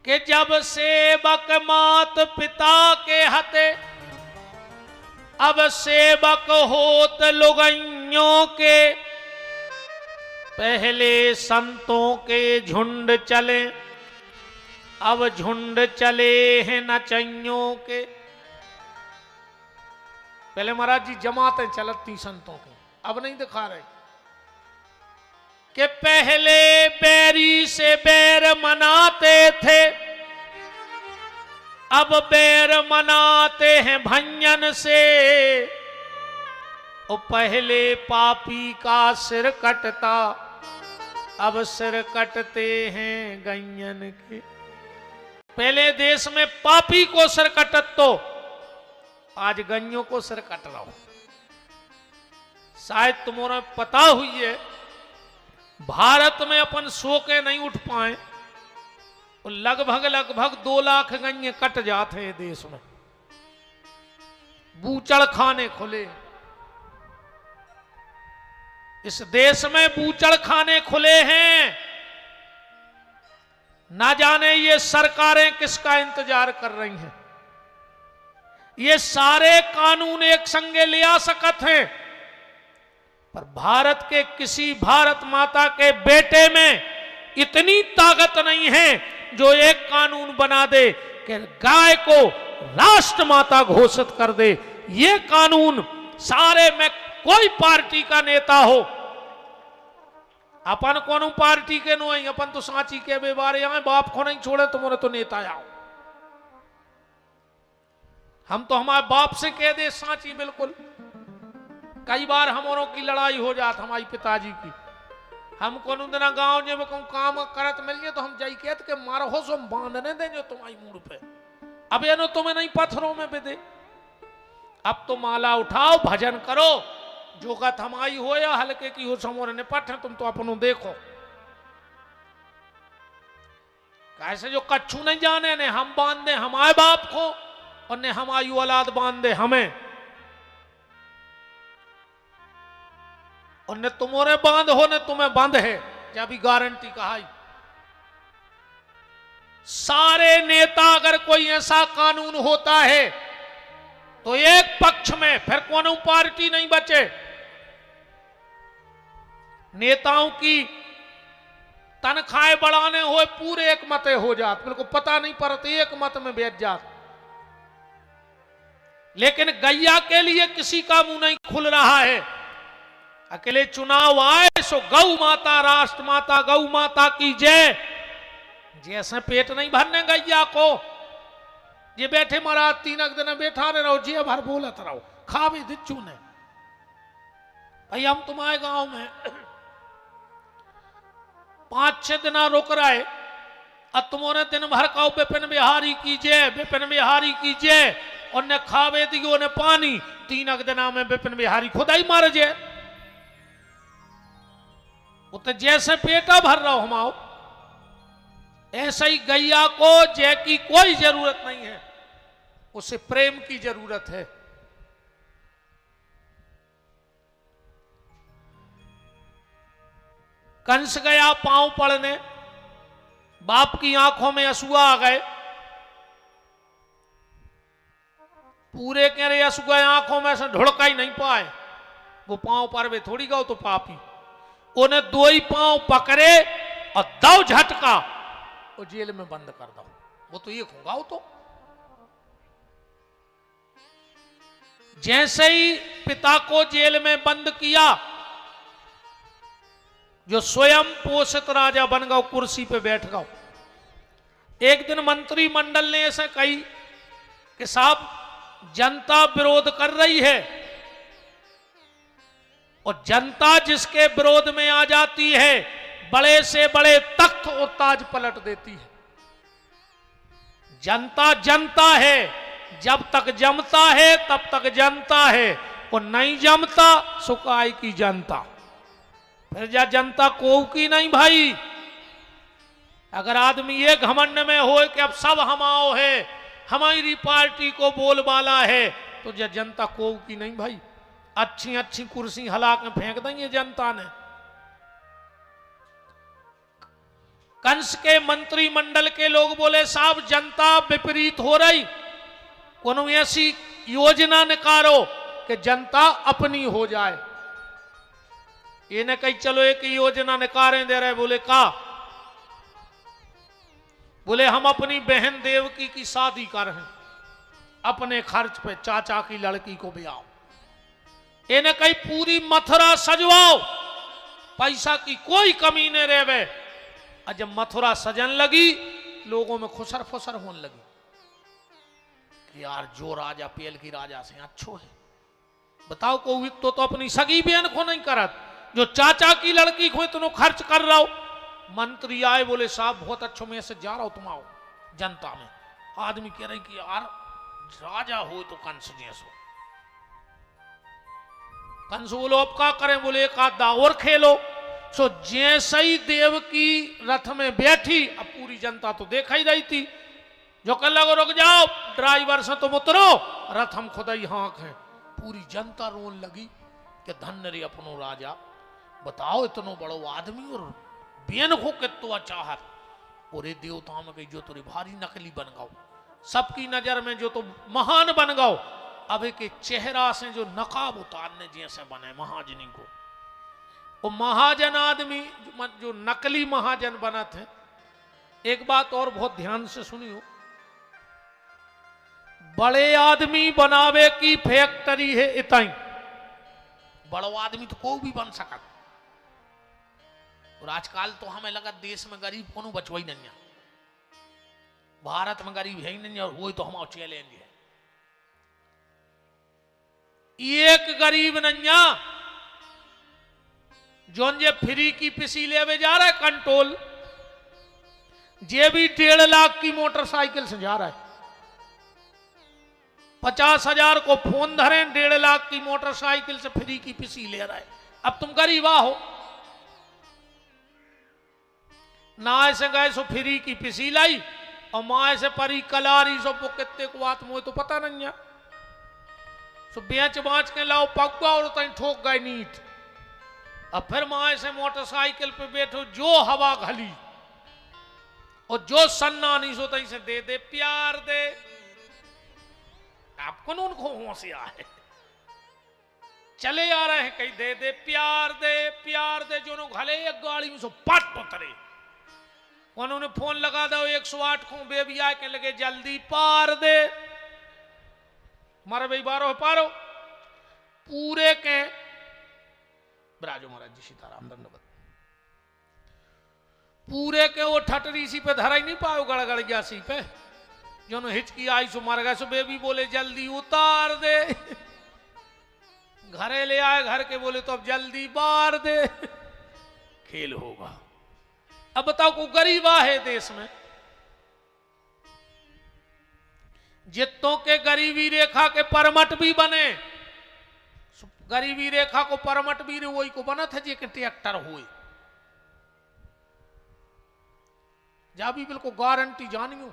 कि जब सेवक मात पिता के हते, अब सेवक होत लुगाइयों के। पहले संतों के झुंड चले, अब झुंड चले हैं नचइयों के। पहले महाराज जी जमातें चलती संतों की, अब नहीं दिखा रहे। कि पहले बैरी से बैर मनाते थे, अब बैर मनाते हैं भंजन से। और पहले पापी का सिर कटता, अब सिर कटते हैं गैयन के। पहले देश में पापी को सिर कटत तो आज गैयों को सिर कट रहा हो। शायद तुम्हारा पता हुई है भारत में अपन सो के नहीं उठ पाए और लगभग 2 लाख गैये कट जाते हैं देश में। बूचड़ खाने खुले इस देश में, बूचड़ खाने खुले हैं। ना जाने ये सरकारें किसका इंतजार कर रही हैं। ये सारे कानून एक संगे ले आ सकत हैं, पर भारत के किसी भारत माता के बेटे में इतनी ताकत नहीं है जो एक कानून बना दे कि गाय को राष्ट्र माता घोषित कर दे। ये कानून सारे में कोई पार्टी का नेता हो अपन कौन पार्टी के नो आई, अपन तो सांची के बेबारे आए, बाप को नहीं छोड़े तुम्हारे तो नेता आओ। हम तो हमारे बाप से कह दे सांची बिल्कुल। कई बार हमारों की लड़ाई हो जात हमारी पिताजी की। हम कौन दिन गांव में कहूँ काम करत मिल जाए तो हम जाई कहते के मारो हो सो बांधने दे जो तुम्हारी मूड पे। अब ये नो तुम्हें नहीं पत्थरों में बिदे। अब तो माला उठाओ, भजन करो, जो का थमाई हो या हल्के की हो समोर निपट है, तुम तो अपनों देखो। कैसे जो कच्छू नहीं जाने ने हम बांध दे हमारे बाप को और ने हमारी औलाद बांध दे हमें, और ने तुम्हारे बांध हो ने तुम्हें बंद है, जब भी गारंटी कहा। सारे नेता अगर कोई ऐसा कानून होता है तो एक पक्ष में फिर कौन पार्टी नहीं बचे। नेताओं की तनख्वाहें बढ़ाने हुए पूरे एक मत हो जात, बिल्कुल पता नहीं पड़ते एक मत में बैठ जात। लेकिन गैया के लिए किसी का मुंह नहीं खुल रहा है। अकेले चुनाव आए सो गौ माता, राष्ट्र माता, गौ माता की जय। जैसे पेट नहीं भरने गैया को, ये बैठे महाराज 3 दिन बैठा रहे रहो, जे भर बोलत रहो, खा भी दिच्छू ने। भाई हम तुम्हारे गांव में 5-6 दिन रुक रहे, अब तुम्हारे दिन भर का विपिन बिहारी की जय, विपिन बिहारी की जय, और ने खावे दियो ने पानी। 3 दिन में विपिन बिहारी खुदा ही मार जाए। वो तो जैसे पेटा भर रहा हो हमाओ, ऐसा ही गैया को जय की कोई जरूरत नहीं है, उसे प्रेम की जरूरत है। कंस गया पांव पड़ने, बाप की आंखों में आंसू आ गए। पूरे कह रहे आंसू गए आंखों में से ढुड़का ही नहीं पाए। वो पांव पर वे थोड़ी गए तो पापी। उन्हें 2 ही पांव पकड़े और दो झटका और जेल में बंद कर दो। वो तो ये होगा। तो जैसे ही पिता को जेल में बंद किया, जो स्वयं पोषित राजा बन गया, कुर्सी पे बैठ गया। एक दिन मंत्रिमंडल ने ऐसे कही कि साहब जनता विरोध कर रही है, और जनता जिसके विरोध में आ जाती है बड़े से बड़े तख्त और ताज पलट देती है। जनता जनता है, जब तक जमता है तब तक जनता है, और नहीं जमता सुकाई की जनता। फिर जा जनता को की नहीं भाई। अगर आदमी ये घमंड में हो कि अब सब हमाओ है, हमारी पार्टी को बोलबाला है, तो जा जनता को की नहीं भाई। अच्छी अच्छी कुर्सी हला के फेंक देंगे जनता ने। कंस के मंत्रिमंडल के लोग बोले साहब जनता विपरीत हो रही, कोनो ऐसी योजना निकालो कि जनता अपनी हो जाए। ये न कही चलो एक योजना निकालें दे रहे। बोले का? बोले हम अपनी बहन देवकी की शादी कर हैं, अपने खर्च पे चाचा की लड़की को ब्याह। इन्हें कहीं पूरी मथुरा सजवाओ, पैसा की कोई कमी नहीं रहे। और जब मथुरा सजन लगी, लोगों में खुसर फुसर होने लगी कि यार जो राजा पेल की राजा से अच्छो है। बताओ कोई तो अपनी सगी बहन को नहीं करत, जो चाचा की लड़की को इतना खर्च कर रहा हो। मंत्री आए, बोले साहब बहुत अच्छो, मैं से जा रहा हूं तुम आओ। जनता में आदमी कह रहे कि यार राजा हो तो कंस जैसो। कंस बोलो अब क्या करें? बोले एक आध और खेलो। सो जैसे ही देव की रथ में बैठी, अब पूरी जनता तो देखा ही रही थी। जो कह लगो रुक जाओ, ड्राइवर से तुम उतरो, रथ हम खुदा ही हाँक हैं। पूरी जनता रोन लगी कि धन्य रे अपनो राजा। बताओ इतनो बड़ो आदमी और बेन को कितो चाहत। पूरे देवताओं में गई जो तुरी भारी नकली बन गओ, सबकी नजर में जो तो महान बन गओ। अब एक चेहरा से जो नकाब उतारने जैसे बने महाजनी को, वो महाजन आदमी जो नकली महाजन बना थे। एक बात और बहुत ध्यान से सुनियो, बड़े आदमी बनावे की फैक्ट्री है इतनी। बड़ो आदमी तो कोई भी बन सकता, और आजकल तो हमें लगा देश में गरीब कोनो बचवा ही नहीं है, भारत में गरीब है ही नहीं और वही तो हमारा चैलेंज है। एक गरीब नैया जोन जे फ्री की पिसी लेवे जा रहा है कंट्रोल, जे भी 1.5 लाख की मोटरसाइकिल से जा रहा है, 50,000 को फोन धरे, 1.5 लाख की मोटरसाइकिल से फ्री की पिसी ले रहा है। अब तुम गरीबा हो ना, ऐसे गए सो फ्री की पिसी लाई और माँ से परी कलारी सो कितने को बात मुझे तो पता नहीं है, सो बेच बाँच के लाओ पक्का और तई ठोक गए नीट। अब फिर माँ से मोटरसाइकिल पे बैठो, जो हवा घली और जो सन्ना नहीं सो तई से दे दे प्यार दे। आपको न उनको होशियार है, चले आ रहे हैं कहीं दे दे प्यार दे प्यार दे, जो घले एक गाड़ी में सो पट उतरे, उन्होंने फोन लगा दो 108 को बेबी आ के लगे जल्दी पार दे, मारे भाई बारो पारो पूरे के ब्राजो महाराज जी सीताराम दंडवत पूरे के वो ठटरी सी पे धरा ही नहीं पाओ, गड़गड़ गया सी पे, जो हिचकी आई सो मर गए। सो बेबी बोले जल्दी उतार दे, घरे ले आए, घर के बोले तो अब जल्दी बार दे, खेल होगा। अब बताओ को गरीबा है देश में, जितों के गरीबी रेखा के परमट भी बने, गरीबी रेखा को परमट भी वही को बना था जे के ट्रैक्टर हुए जा भी बिल्कुल गारंटी जानियो।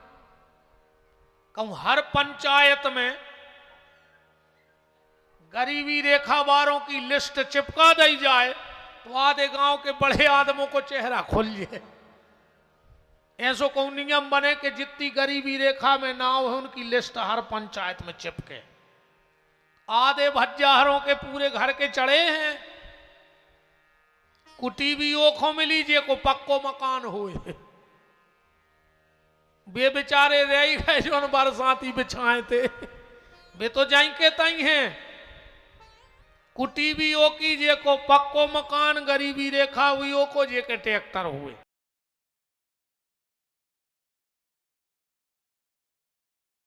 कहूं हर पंचायत में गरीबी रेखा वालों की लिस्ट चिपका दी जाए तो आधे गांव के बड़े आदमों को चेहरा खुल जाए। ऐसो को नियम बने कि जितनी गरीबी रेखा में नाव है उनकी लिस्ट हर पंचायत में चिपके। आधे भज्जाहरों के पूरे घर के चढ़े हैं, कुटी भी ओखों मिली जे को पक्को मकान हुए, वे बेचारे रह गए जो बरसाती बिछाए थे, वे तो जाई के तई हैं। कुटी भी ओ की जे को पक्को मकान, गरीबी रेखा हुई ओ को जे के ट्रैक्टर हुए।